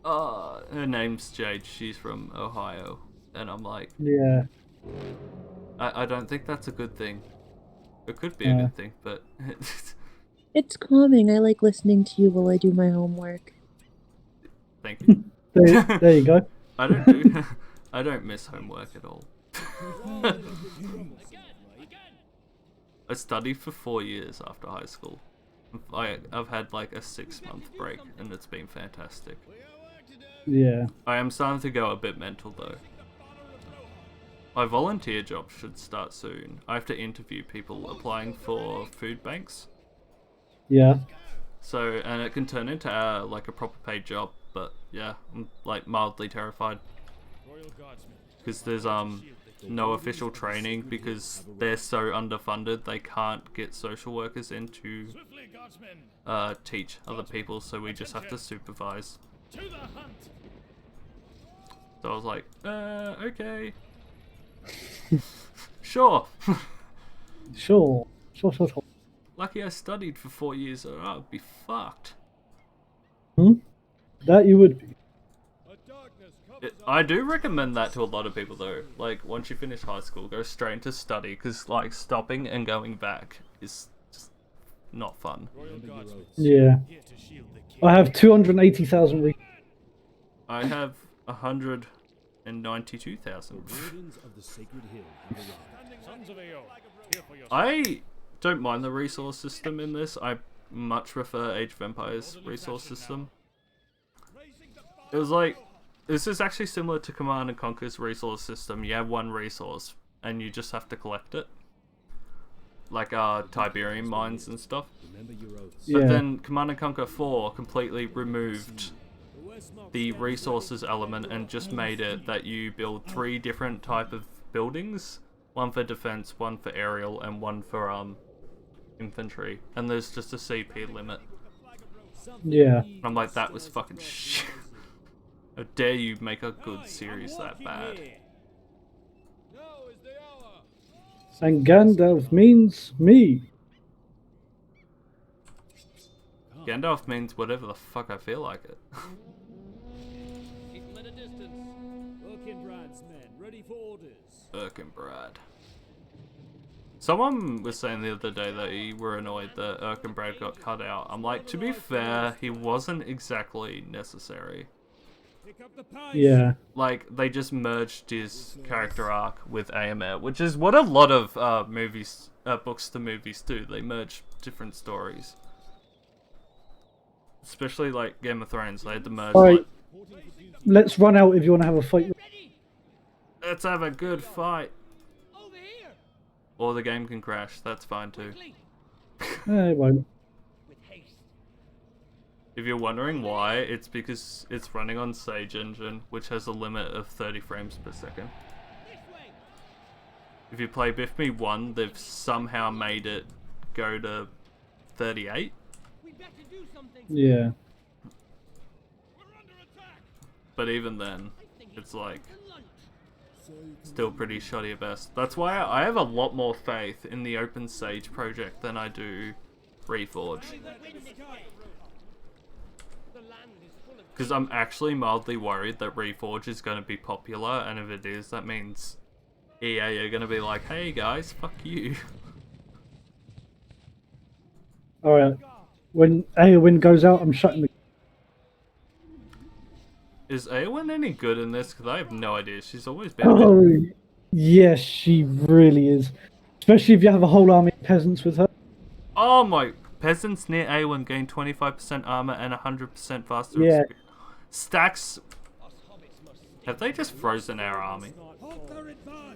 [SPEAKER 1] Her name's Jade, she's from Ohio. And I'm like,
[SPEAKER 2] Yeah.
[SPEAKER 1] I don't think that's a good thing. It could be a good thing, but
[SPEAKER 4] It's calming. I like listening to you while I do my homework.
[SPEAKER 1] Thank you.
[SPEAKER 2] There you go.
[SPEAKER 1] I don't do. I don't miss homework at all. I studied for 4 years after high school. I've had like a 6-month break, and it's been fantastic.
[SPEAKER 2] Yeah.
[SPEAKER 1] I am starting to go a bit mental though. My volunteer job should start soon. I have to interview people applying for food banks.
[SPEAKER 2] Yeah.
[SPEAKER 1] So, and it can turn into like a proper paid job, but yeah, I'm like mildly terrified. Because there's no official training because they're so underfunded they can't get social workers in to teach other people, so we just have to supervise. So I was like, okay. Sure.
[SPEAKER 2] Sure.
[SPEAKER 1] Lucky I studied for 4 years or I'd be fucked.
[SPEAKER 2] That you would be.
[SPEAKER 1] I do recommend that to a lot of people though. Like, once you finish high school, go straight into study, because like stopping and going back is just not fun.
[SPEAKER 2] Yeah. I have 280,000
[SPEAKER 1] I have 192,000. I don't mind the resource system in this. I much prefer Age of Empires resource system. It was like, this is actually similar to Command and Conquer's resource system. You have one resource and you just have to collect it. Like Tiberium mines and stuff. But then Command and Conquer 4 completely removed the resources element and just made it that you build 3 different type of buildings. One for defense, one for aerial, and one for infantry. And there's just a CP limit.
[SPEAKER 2] Yeah.
[SPEAKER 1] And I'm like, that was fucking shit. How dare you make a good series that bad?
[SPEAKER 2] And Gandalf means me.
[SPEAKER 1] Gandalf means whatever the fuck I feel like it.
[SPEAKER 6] Keep them at a distance. Erkenbrad's men, ready for orders.
[SPEAKER 1] Erkenbrad. Someone was saying the other day that you were annoyed that Erkenbrad got cut out. I'm like, to be fair, he wasn't exactly necessary.
[SPEAKER 6] Pick up the pace.
[SPEAKER 2] Yeah.
[SPEAKER 1] Like, they just merged his character arc with AMR, which is what a lot of books to movies do. They merge different stories. Especially like Game of Thrones, they had to merge.
[SPEAKER 2] Alright,
[SPEAKER 1] Like,
[SPEAKER 2] let's run out if you want to have a fight.
[SPEAKER 1] let's have a good fight. Or the game can crash, that's fine too.
[SPEAKER 2] It won't.
[SPEAKER 1] If you're wondering why, it's because it's running on Sage Engine, which has a limit of 30 frames per second. If you play Biff Me 1, they've somehow made it go to 38.
[SPEAKER 2] Yeah.
[SPEAKER 1] But even then, it's like, still pretty shoddy at best. That's why I have a lot more faith in the Open Sage project than I do Reforge. Because I'm actually mildly worried that Reforge is going to be popular, and if it is, that means EA are going to be like, hey guys, fuck you.
[SPEAKER 2] Alright. When Eowyn goes out, I'm shutting the...
[SPEAKER 1] Is Eowyn any good in this? Because I have no idea. She's always been a bit...
[SPEAKER 2] Oh, yes, she really is. Especially if you have a whole army of peasants with her.
[SPEAKER 1] Oh my... Peasants near Eowyn gain 25% armor and 100% faster
[SPEAKER 2] Yeah.
[SPEAKER 1] experience. Stacks... Have they just frozen our army?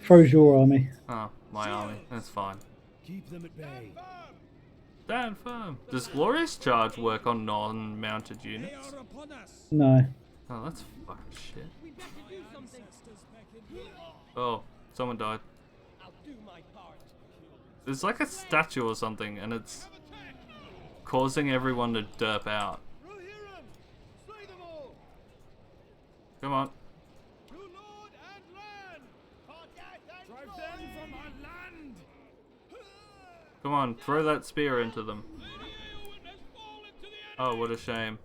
[SPEAKER 2] Froze your army.
[SPEAKER 1] Oh, my army. That's fine.
[SPEAKER 6] Keep them at bay.
[SPEAKER 1] Stand firm. Does Glorious Charge work on non-mounted units?
[SPEAKER 2] No.
[SPEAKER 1] Oh, that's fucking shit. Oh, someone died. There's like a statue or something, and it's causing everyone to derp out. Come on. Come on, throw that spear into them. Oh, what a shame.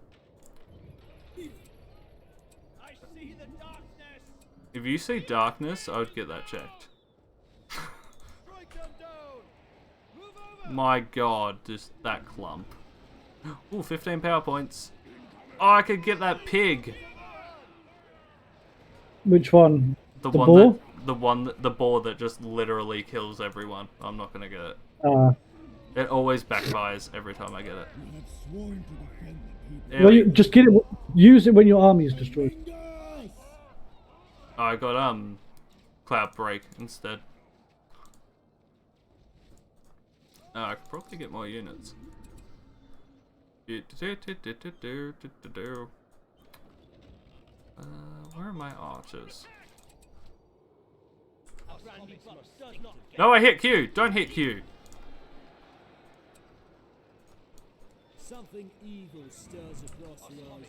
[SPEAKER 1] If you see darkness, I would get that checked. My god, just that clump. Ooh, 15 power points. Oh, I could get that pig.
[SPEAKER 2] Which one?
[SPEAKER 1] The
[SPEAKER 2] boar?
[SPEAKER 1] The boar that just literally kills everyone. I'm not gonna get it.
[SPEAKER 2] Uh,
[SPEAKER 1] It always backfires every time I get it.
[SPEAKER 5] You have sworn to defend the people.
[SPEAKER 1] Yeah,
[SPEAKER 2] well, you just get it. Use it when your army is destroyed.
[SPEAKER 5] Fingers!
[SPEAKER 1] I got Cloud Break instead. I could probably get more units. Where are my archers? No, I hit Q! Don't hit Q!
[SPEAKER 6] Something evil stirs across the Isles.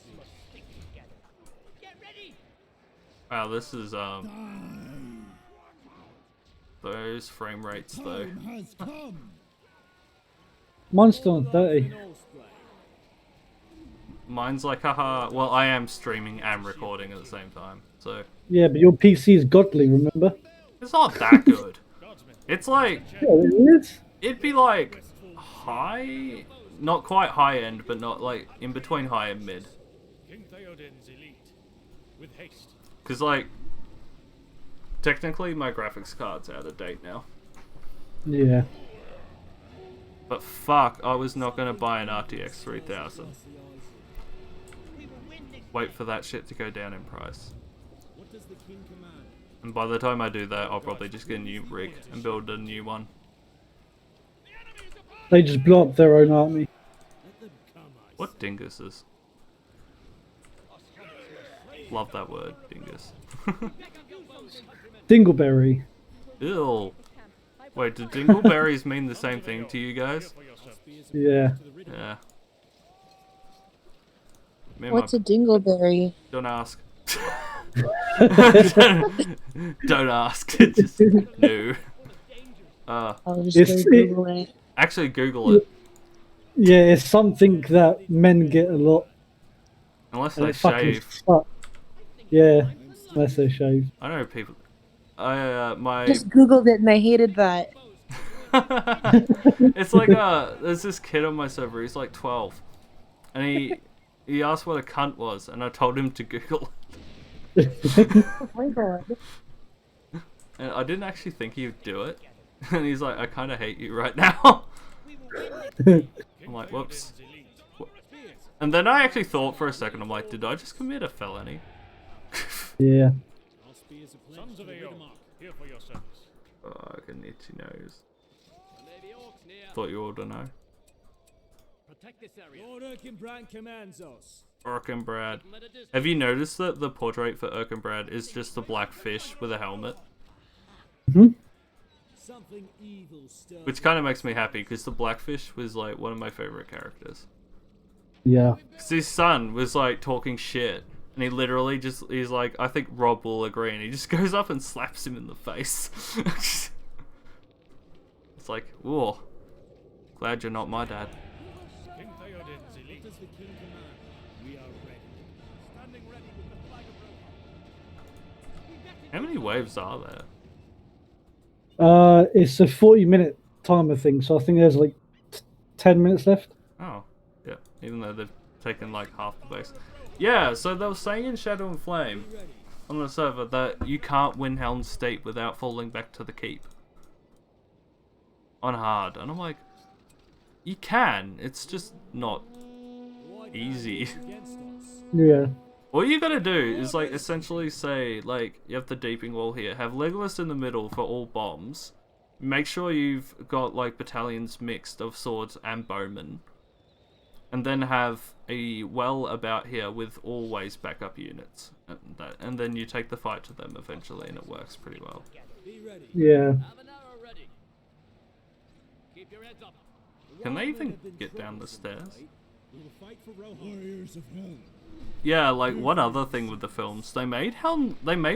[SPEAKER 1] Wow, this is those frame rates though.
[SPEAKER 5] Time has come.
[SPEAKER 2] Mine's still on 30.
[SPEAKER 1] Mine's like, haha. Well, I am streaming and recording at the same time, so
[SPEAKER 2] Yeah, but your PC is godly, remember?
[SPEAKER 1] it's not that good. It's like
[SPEAKER 2] Yeah, it is.
[SPEAKER 1] it'd be like high, not quite high end, but not like in between high and mid.
[SPEAKER 7] King Theoden's elite. With haste.
[SPEAKER 1] Cause like technically my graphics card's out of date now.
[SPEAKER 2] Yeah.
[SPEAKER 1] But fuck, I was not gonna buy an RTX 3000. Wait for that shit to go down in price.
[SPEAKER 6] What does the king command?
[SPEAKER 1] And by the time I do that, I'll probably just get a new rig and build a new one.
[SPEAKER 2] They just blow up their own army.
[SPEAKER 6] Let them come, I
[SPEAKER 1] What dinguses? Love that word, dingus.
[SPEAKER 2] Dingleberry.
[SPEAKER 1] Ew. Wait, do dingleberries mean the same thing to you guys?
[SPEAKER 2] Yeah.
[SPEAKER 1] Yeah. Me and
[SPEAKER 4] What's
[SPEAKER 1] my-
[SPEAKER 4] a dingleberry?
[SPEAKER 1] Don't ask. Don't ask. Just no.
[SPEAKER 4] I'll just
[SPEAKER 2] It's-
[SPEAKER 4] go Google it.
[SPEAKER 1] Actually, Google it.
[SPEAKER 2] Yeah, it's something that men get a lot.
[SPEAKER 1] Unless
[SPEAKER 2] And
[SPEAKER 1] they
[SPEAKER 2] it fucking
[SPEAKER 1] shave.
[SPEAKER 2] sucks. Yeah, unless they shave.
[SPEAKER 1] I know people. My.
[SPEAKER 4] Just Googled it and I hated that.
[SPEAKER 1] It's like there's this kid on my server. He's like 12, and he asked what a cunt was, and I told him to Google.
[SPEAKER 4] Oh my god.
[SPEAKER 1] And I didn't actually think he would do it. And he's like, I kind of hate you right now. I'm like, whoops. And then I actually thought for a second. I'm like, did I just commit a felony?
[SPEAKER 2] Yeah.
[SPEAKER 7] Sons of Aeon, here for your service.
[SPEAKER 1] Oh, I can itchy nose. Thought you ought to know.
[SPEAKER 6] Lord Erkenbrand commands us.
[SPEAKER 1] Erkenbrad. Have you noticed that the portrait for Erkenbrad is just the black fish with a helmet?
[SPEAKER 6] Something evil stirs.
[SPEAKER 1] Which kind of makes me happy, because the blackfish was like one of my favorite characters.
[SPEAKER 2] Yeah.
[SPEAKER 1] 'Cause his son was like talking shit, and he literally just, he's like, I think Rob will agree, and he just goes up and slaps him in the face. It's like, whoa, glad you're not my dad.
[SPEAKER 7] King Theoden's elite.
[SPEAKER 6] What does the king command? We are ready. Standing ready with the flag of Rohan.
[SPEAKER 1] How many waves are there?
[SPEAKER 2] It's a 40-minute timer thing, so I think there's like 10 minutes left.
[SPEAKER 1] Oh, yeah, even though they've taken like half the base. Yeah, so they were saying in Shadow and Flame on the server that you can't win Helm's Deep without falling back to the keep. On hard. And I'm like, you can, it's just not easy.
[SPEAKER 6] Against us.
[SPEAKER 2] Yeah.
[SPEAKER 1] All you gotta do is like essentially say, like, you have the deeping wall here, have Legolas in the middle for all bombs, make sure you've got like battalions mixed of swords and bowmen, and then have a well about here with always backup units, and then you take the fight to them eventually, and it works pretty well.
[SPEAKER 6] Be ready.
[SPEAKER 2] Yeah.
[SPEAKER 6] Have an arrow ready. Keep your heads up.
[SPEAKER 1] Can they even get down the stairs?
[SPEAKER 6] We will fight for Rohan.
[SPEAKER 5] Warriors of hell.
[SPEAKER 1] Yeah, like one other thing with the films, they made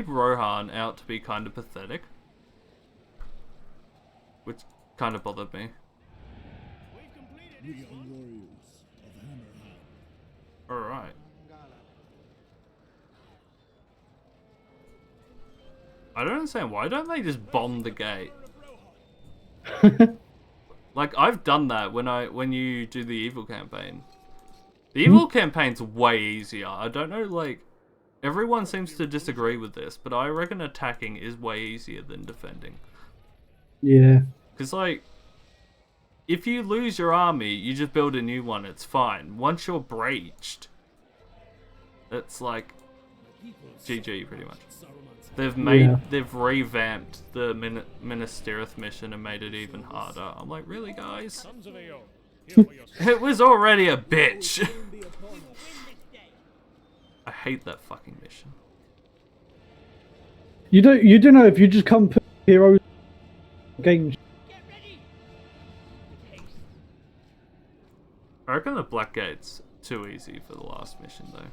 [SPEAKER 1] Rohan out to be kind of pathetic, which kind of bothered me.
[SPEAKER 5] We are warriors of Hammerhead.
[SPEAKER 1] Alright. I don't understand, why don't they just bomb the gate? Like, I've done that when you do the evil campaign. The Evil campaign's way easier. I don't know, like, everyone seems to disagree with this, but I reckon attacking is way easier than defending.
[SPEAKER 2] Yeah.
[SPEAKER 1] Because, like, if you lose your army, you just build a new one, it's fine. Once you're breached, it's like GG pretty much. They've revamped the Minas Tirith mission and made it even harder. I'm like, really, guys?
[SPEAKER 7] Sons of AO, here for your
[SPEAKER 1] It was already a bitch. I hate that fucking mission.
[SPEAKER 2] You don't know if you just come put heroes games.
[SPEAKER 1] I reckon the Black Gate's too easy for the last mission, though.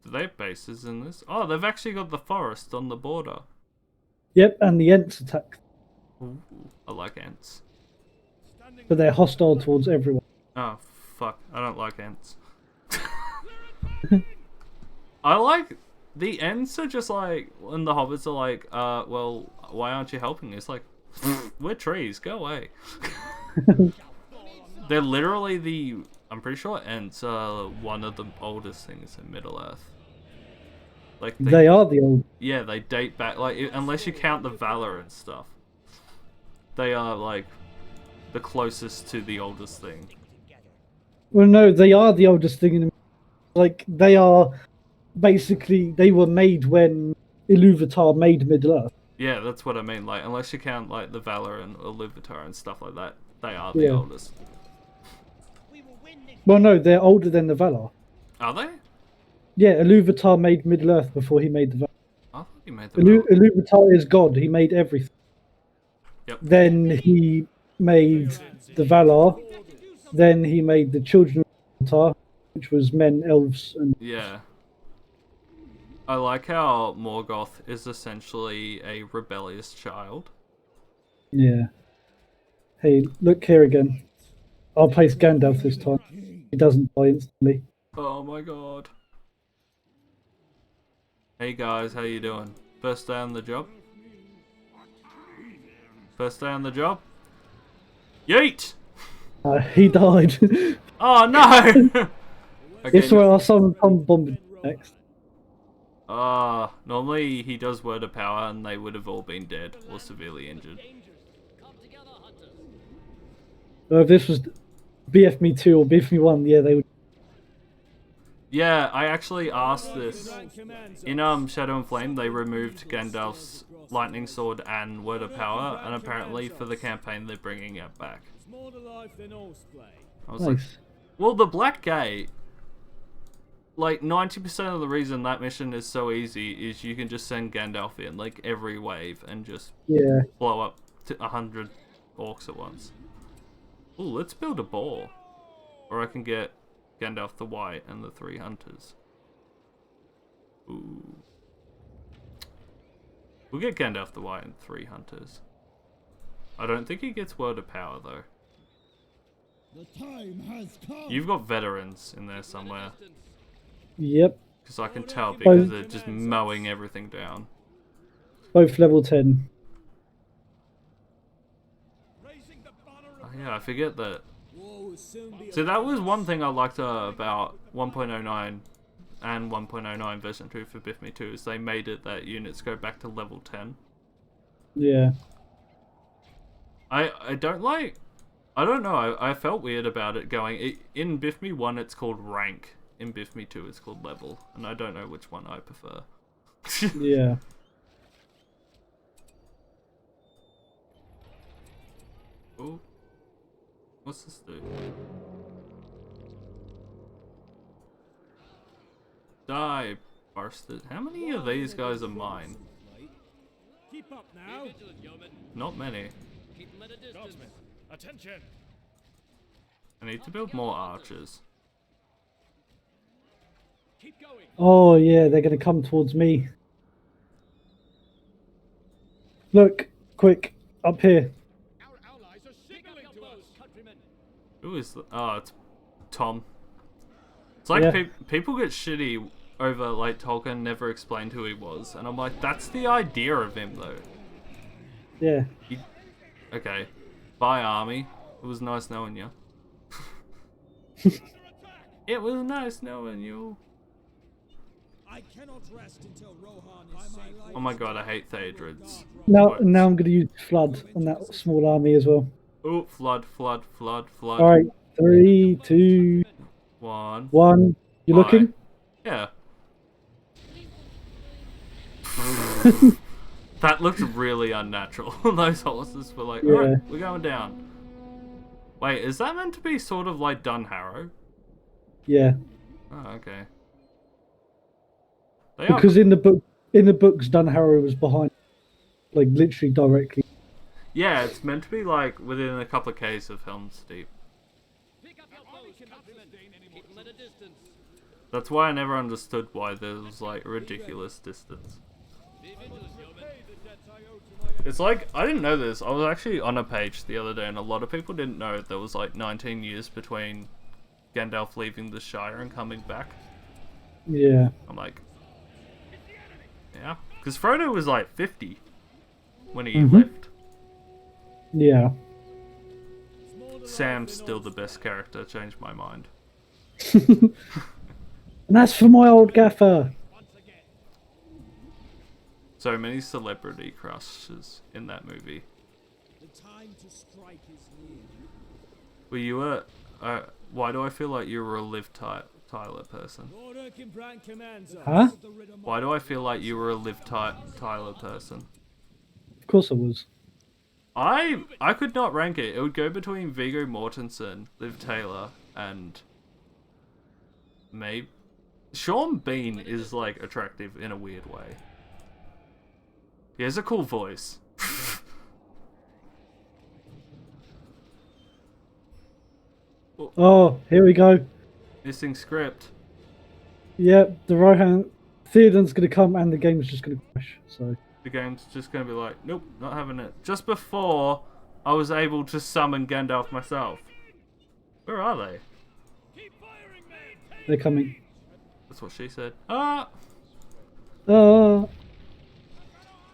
[SPEAKER 1] Do they have bases in this? Oh, they've actually got the forest on the border.
[SPEAKER 2] Yep, and the Ents attack,
[SPEAKER 1] Ooh, I like ants.
[SPEAKER 2] but they're hostile towards everyone.
[SPEAKER 1] Oh, fuck. I don't like ants. I like... The ants are just like... When the hobbits are like, well, why aren't you helping us? Like, we're trees, go away. They're literally the... I'm pretty sure ants are one of the oldest things in Middle-earth. Like
[SPEAKER 2] They are the old.
[SPEAKER 1] Yeah, they date back, like, unless you count the Valor and stuff. They are, like, the closest to the oldest thing.
[SPEAKER 2] Well, no, they are the oldest thing in the... Like, they are... Basically, they were made when Iluvatar made Middle-earth.
[SPEAKER 1] Yeah, that's what I mean. Like, unless you count, like, the Valor and Iluvatar and stuff like that, they are the oldest.
[SPEAKER 2] Well, no, they're older than the Valar.
[SPEAKER 1] Are they?
[SPEAKER 2] Yeah, Iluvatar made Middle-earth before he made the Valar.
[SPEAKER 1] I thought you made the Valor.
[SPEAKER 2] Iluvatar is God. He made everything.
[SPEAKER 1] Yep.
[SPEAKER 2] Then he made the Valar. Then he made the children of Iluvatar, which was men, elves, and...
[SPEAKER 1] Yeah. I like how Morgoth is essentially a rebellious child.
[SPEAKER 2] Yeah. Hey, look here again. I'll place Gandalf this time. He doesn't die instantly.
[SPEAKER 1] Oh my god. Hey guys, how you doing? First day on the job? First day on the job? Yeet!
[SPEAKER 2] He died.
[SPEAKER 1] Oh no! Okay,
[SPEAKER 2] It's where our son Tom bombed next.
[SPEAKER 1] normally he does Word of Power and they would have all been dead or severely injured.
[SPEAKER 2] If this was BF Me 2 or BF Me 1, yeah, they would.
[SPEAKER 1] Yeah, I actually asked this. In Shadow and Flame, they removed Gandalf's Lightning Sword and Word of Power, and apparently for the campaign they're bringing it back. I was like, well, the Black Gate, like 90% of the reason that mission is so easy is you can just send Gandalf in, like, every wave and just blow up to 100 orcs at once. Ooh, let's build a ball. Or I can get Gandalf the White and the 3 hunters. Ooh. We'll get Gandalf the White and 3 hunters. I don't think he gets Word of Power, though.
[SPEAKER 5] The time has come.
[SPEAKER 1] You've got veterans in there somewhere.
[SPEAKER 2] Yep.
[SPEAKER 1] Because I can tell because they're just mowing everything down.
[SPEAKER 2] Both level 10.
[SPEAKER 1] Oh, yeah, I forget that. So that was one thing I liked about 1.09 and 1.09 version 2 for Biff Me 2 is they made it that units go back to level 10.
[SPEAKER 2] Yeah.
[SPEAKER 1] I don't like... I don't know, I felt weird about it going... in Biff Me 1 it's called rank, in Biff Me 2 it's called level, and I don't know which one I prefer.
[SPEAKER 2] Yeah.
[SPEAKER 1] Oh. What's this do? Die, bastard. How many of these guys are mine?
[SPEAKER 6] Keep up now.
[SPEAKER 1] Not many.
[SPEAKER 7] Guardsmen, attention!
[SPEAKER 1] I need to build more archers.
[SPEAKER 6] Keep going.
[SPEAKER 2] Oh, yeah, they're going to come towards me. Look, quick, up here.
[SPEAKER 6] Our allies are signaling to us, countrymen.
[SPEAKER 1] Who is that? Oh, it's Tom. It's like people get shitty over, like, Tolkien never explained who he was. And I'm like, that's the idea of him, though.
[SPEAKER 2] Yeah.
[SPEAKER 1] Okay. Bye, army. It was nice knowing you. It was nice knowing you.
[SPEAKER 6] I cannot rest until Rohan is safe.
[SPEAKER 1] Oh my god, I hate Theodrids.
[SPEAKER 2] Now,
[SPEAKER 1] What?
[SPEAKER 2] now I'm going to use flood on that small army as well.
[SPEAKER 1] Oh, flood, flood, flood, flood.
[SPEAKER 2] All right, 3, 2,
[SPEAKER 1] One.
[SPEAKER 2] 1. You
[SPEAKER 1] Bye.
[SPEAKER 2] looking?
[SPEAKER 1] Yeah. That looked really unnatural. Those horses were like,
[SPEAKER 2] Yeah.
[SPEAKER 1] alright, we're going down. Wait, is that meant to be sort of like Dunharrow?
[SPEAKER 2] Yeah,
[SPEAKER 1] Oh, okay. They are
[SPEAKER 2] because in the books, Dunharrow was behind, like literally directly.
[SPEAKER 1] Yeah, it's meant to be like within a couple of k's of Helm's Deep.
[SPEAKER 6] Pick up your bows, countrymen. Keep them at a distance.
[SPEAKER 1] That's why I never understood why there was like a ridiculous distance.
[SPEAKER 6] Be vigilant, yeomen.
[SPEAKER 1] It's like, I didn't know this. I was actually on a page the other day and a lot of people didn't know there was like 19 years between Gandalf leaving the Shire and coming back.
[SPEAKER 2] Yeah.
[SPEAKER 1] I'm like, yeah. Because Frodo was like 50 when he left.
[SPEAKER 2] Yeah.
[SPEAKER 1] Sam's still the best character, changed my mind.
[SPEAKER 2] And that's for my old gaffer.
[SPEAKER 1] So many celebrity crushes in that movie.
[SPEAKER 6] The time to strike is near.
[SPEAKER 1] Were you a... why do I feel like you were a Liv Tyler person?
[SPEAKER 2] Huh?
[SPEAKER 1] Why do I feel like you were a Liv Tyler person?
[SPEAKER 2] Of course I was.
[SPEAKER 1] I could not rank it. It would go between Viggo Mortensen, Liv Taylor, and... maybe... Sean Bean is, like, attractive in a weird way. He has a cool voice.
[SPEAKER 2] Oh, here we go.
[SPEAKER 1] Missing script.
[SPEAKER 2] Yep, the Rohan Theoden's gonna come and the game's just gonna crash. So
[SPEAKER 1] The game's just gonna be like, nope, not having it. Just before I was able to summon Gandalf myself. Where are they?
[SPEAKER 2] they're coming.
[SPEAKER 1] That's what she said. Ah!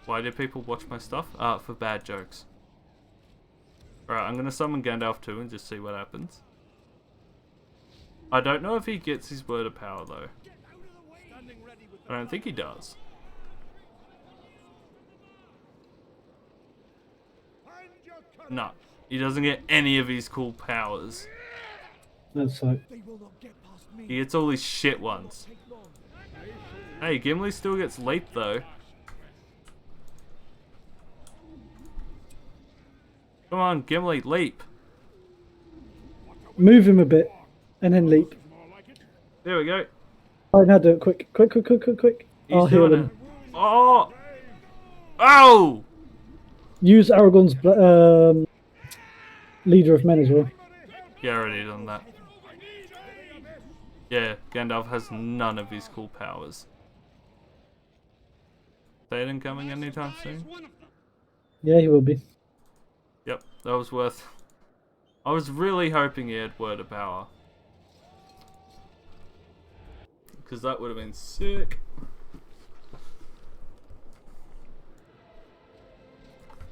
[SPEAKER 1] Why do people watch my stuff? For bad jokes. Alright, I'm gonna summon Gandalf too and just see what happens. I don't know if he gets his word of power though. I don't think he does. No, he doesn't get any of his cool powers.
[SPEAKER 2] That's like
[SPEAKER 1] He gets all these shit ones. Hey, Gimli still gets leap though. Come on, Gimli, leap.
[SPEAKER 2] move him a bit and then leap.
[SPEAKER 1] There we go.
[SPEAKER 2] Alright, now do it quick. Quick.
[SPEAKER 1] He's
[SPEAKER 2] I'll heal
[SPEAKER 1] doing
[SPEAKER 2] him.
[SPEAKER 1] it. Oh! Oh!
[SPEAKER 2] Use Aragorn's leader of men as well.
[SPEAKER 1] Yeah, already done that. Yeah, Gandalf has none of his cool powers. Théoden coming anytime soon?
[SPEAKER 2] Yeah, he will be.
[SPEAKER 1] Yep, that was worth... I was really hoping he had word of power. Because that would have been sick.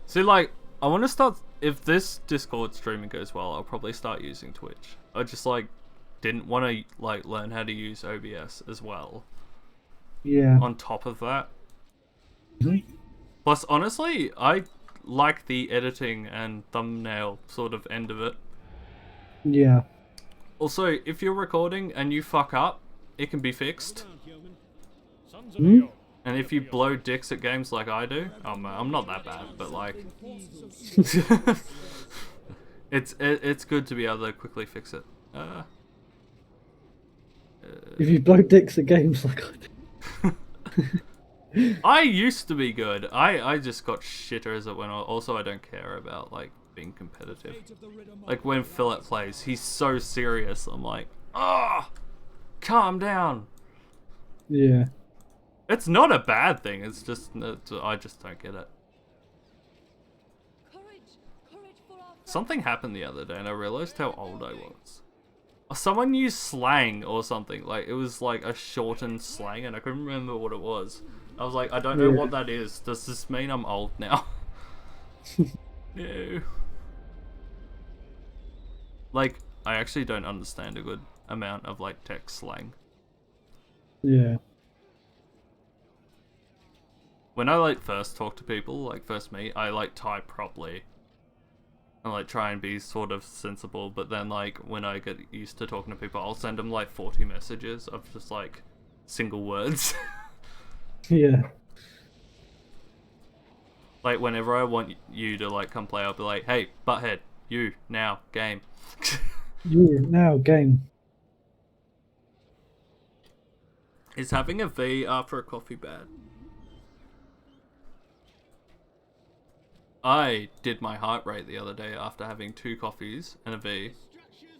[SPEAKER 1] See, like, I want to start... If this Discord streaming goes well, I'll probably start using Twitch. I just, like, didn't want to, like, learn how to use OBS as well.
[SPEAKER 2] Yeah.
[SPEAKER 1] On top of that. Plus, honestly, I like the editing and thumbnail sort of end of it.
[SPEAKER 2] Yeah.
[SPEAKER 1] Also, if you're recording and you fuck up, it can be fixed. And if you blow dicks at games like I do, I'm not that bad, but like, it's good to be able to quickly fix it.
[SPEAKER 2] If you blow dicks at games like I do.
[SPEAKER 1] I used to be good. I just got shitter as it went on. Also, I don't care about like being competitive. Like when Philip plays, he's so serious. I'm like, ah, calm down.
[SPEAKER 2] Yeah.
[SPEAKER 1] It's not a bad thing. It's just I just don't get it. Something happened the other day, and I realized how old I was. Someone used slang or something. Like it was like a shortened slang, and I couldn't remember what it was. I was like, I don't know what that is. Does this mean I'm old now? No. Like, I actually don't understand a good amount of like tech slang.
[SPEAKER 2] Yeah.
[SPEAKER 1] When I like first talk to people, like first meet, I like type properly. And like try and be sort of sensible, but then like when I get used to talking to people, I'll send them like 40 messages of just like single words.
[SPEAKER 2] Yeah.
[SPEAKER 1] Like whenever I want you to like come play, I'll be like, hey, butthead, you, now, game.
[SPEAKER 2] You now game.
[SPEAKER 1] Is having a V after a coffee bad? I did my heart rate the other day after having 2 coffees and a V,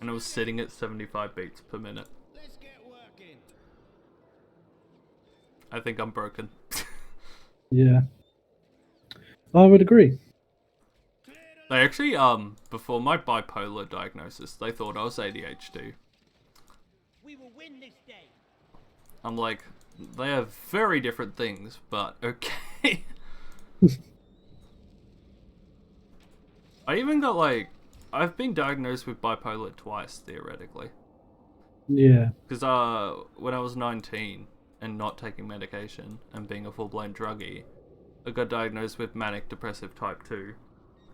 [SPEAKER 1] and it was sitting at 75 beats per minute.
[SPEAKER 6] Let's get working.
[SPEAKER 1] I think I'm broken.
[SPEAKER 2] Yeah. I would agree.
[SPEAKER 1] They actually, before my bipolar diagnosis, they thought I was ADHD.
[SPEAKER 6] We will win this day.
[SPEAKER 1] I'm like, they are very different things, but okay. I even got like, I've been diagnosed with bipolar twice, theoretically.
[SPEAKER 2] Yeah.
[SPEAKER 1] Because when I was 19 and not taking medication and being a full-blown druggie, I got diagnosed with manic depressive type 2.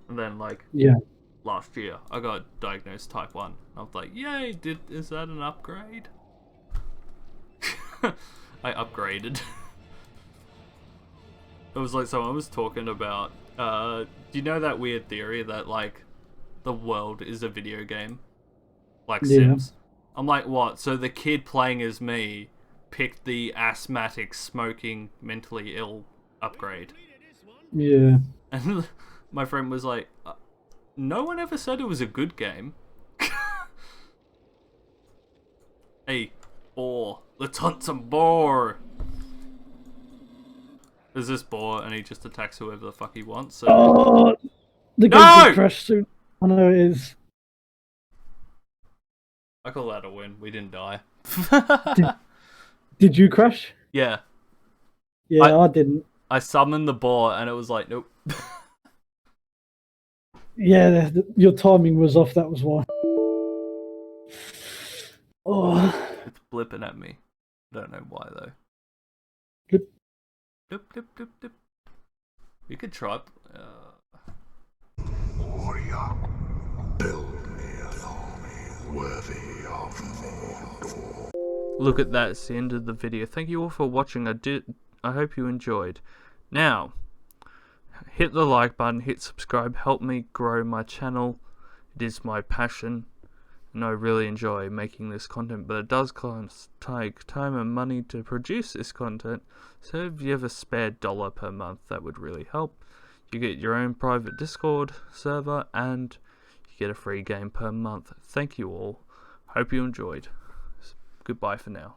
[SPEAKER 1] And then like,
[SPEAKER 2] Yeah.
[SPEAKER 1] last year, I got diagnosed type 1. I was like, yay, is that an upgrade? I upgraded. It was like someone was talking about, do you know that weird theory that like the world is a video game? Like Sims? I'm like, what? So the kid playing as me picked the asthmatic, smoking, mentally ill upgrade.
[SPEAKER 2] Yeah.
[SPEAKER 1] And my friend was like, no one ever said it was a good game. Hey, boar. Let's hunt some boar. There's this boar, and he just attacks whoever the fuck he wants. So...
[SPEAKER 2] Oh, the game
[SPEAKER 1] No!
[SPEAKER 2] will crash soon. I know it is.
[SPEAKER 1] I call that a win. We didn't die.
[SPEAKER 2] Did you crash?
[SPEAKER 1] Yeah.
[SPEAKER 2] Yeah, I didn't.
[SPEAKER 1] I summoned the boar, and it was like, nope.
[SPEAKER 2] Yeah, your timing was off. That was why. Oh.
[SPEAKER 1] It's blipping at me. Don't know why though.
[SPEAKER 2] Blip.
[SPEAKER 1] Blip, blip, blip, blip. We could try.
[SPEAKER 8] Warrior, build me an army worthy of Mordor.
[SPEAKER 1] Look at that. It's the end of the video. Thank you all for watching. I hope you enjoyed. Now, hit the like button, hit subscribe, help me grow my channel. It is my passion, and I really enjoy making this content, but it does take time and money to produce this content, so if you have a spare $1 per month, that would really help. You get your own private Discord server, and you get a free game per month. Thank you all. Hope you enjoyed. Goodbye for now.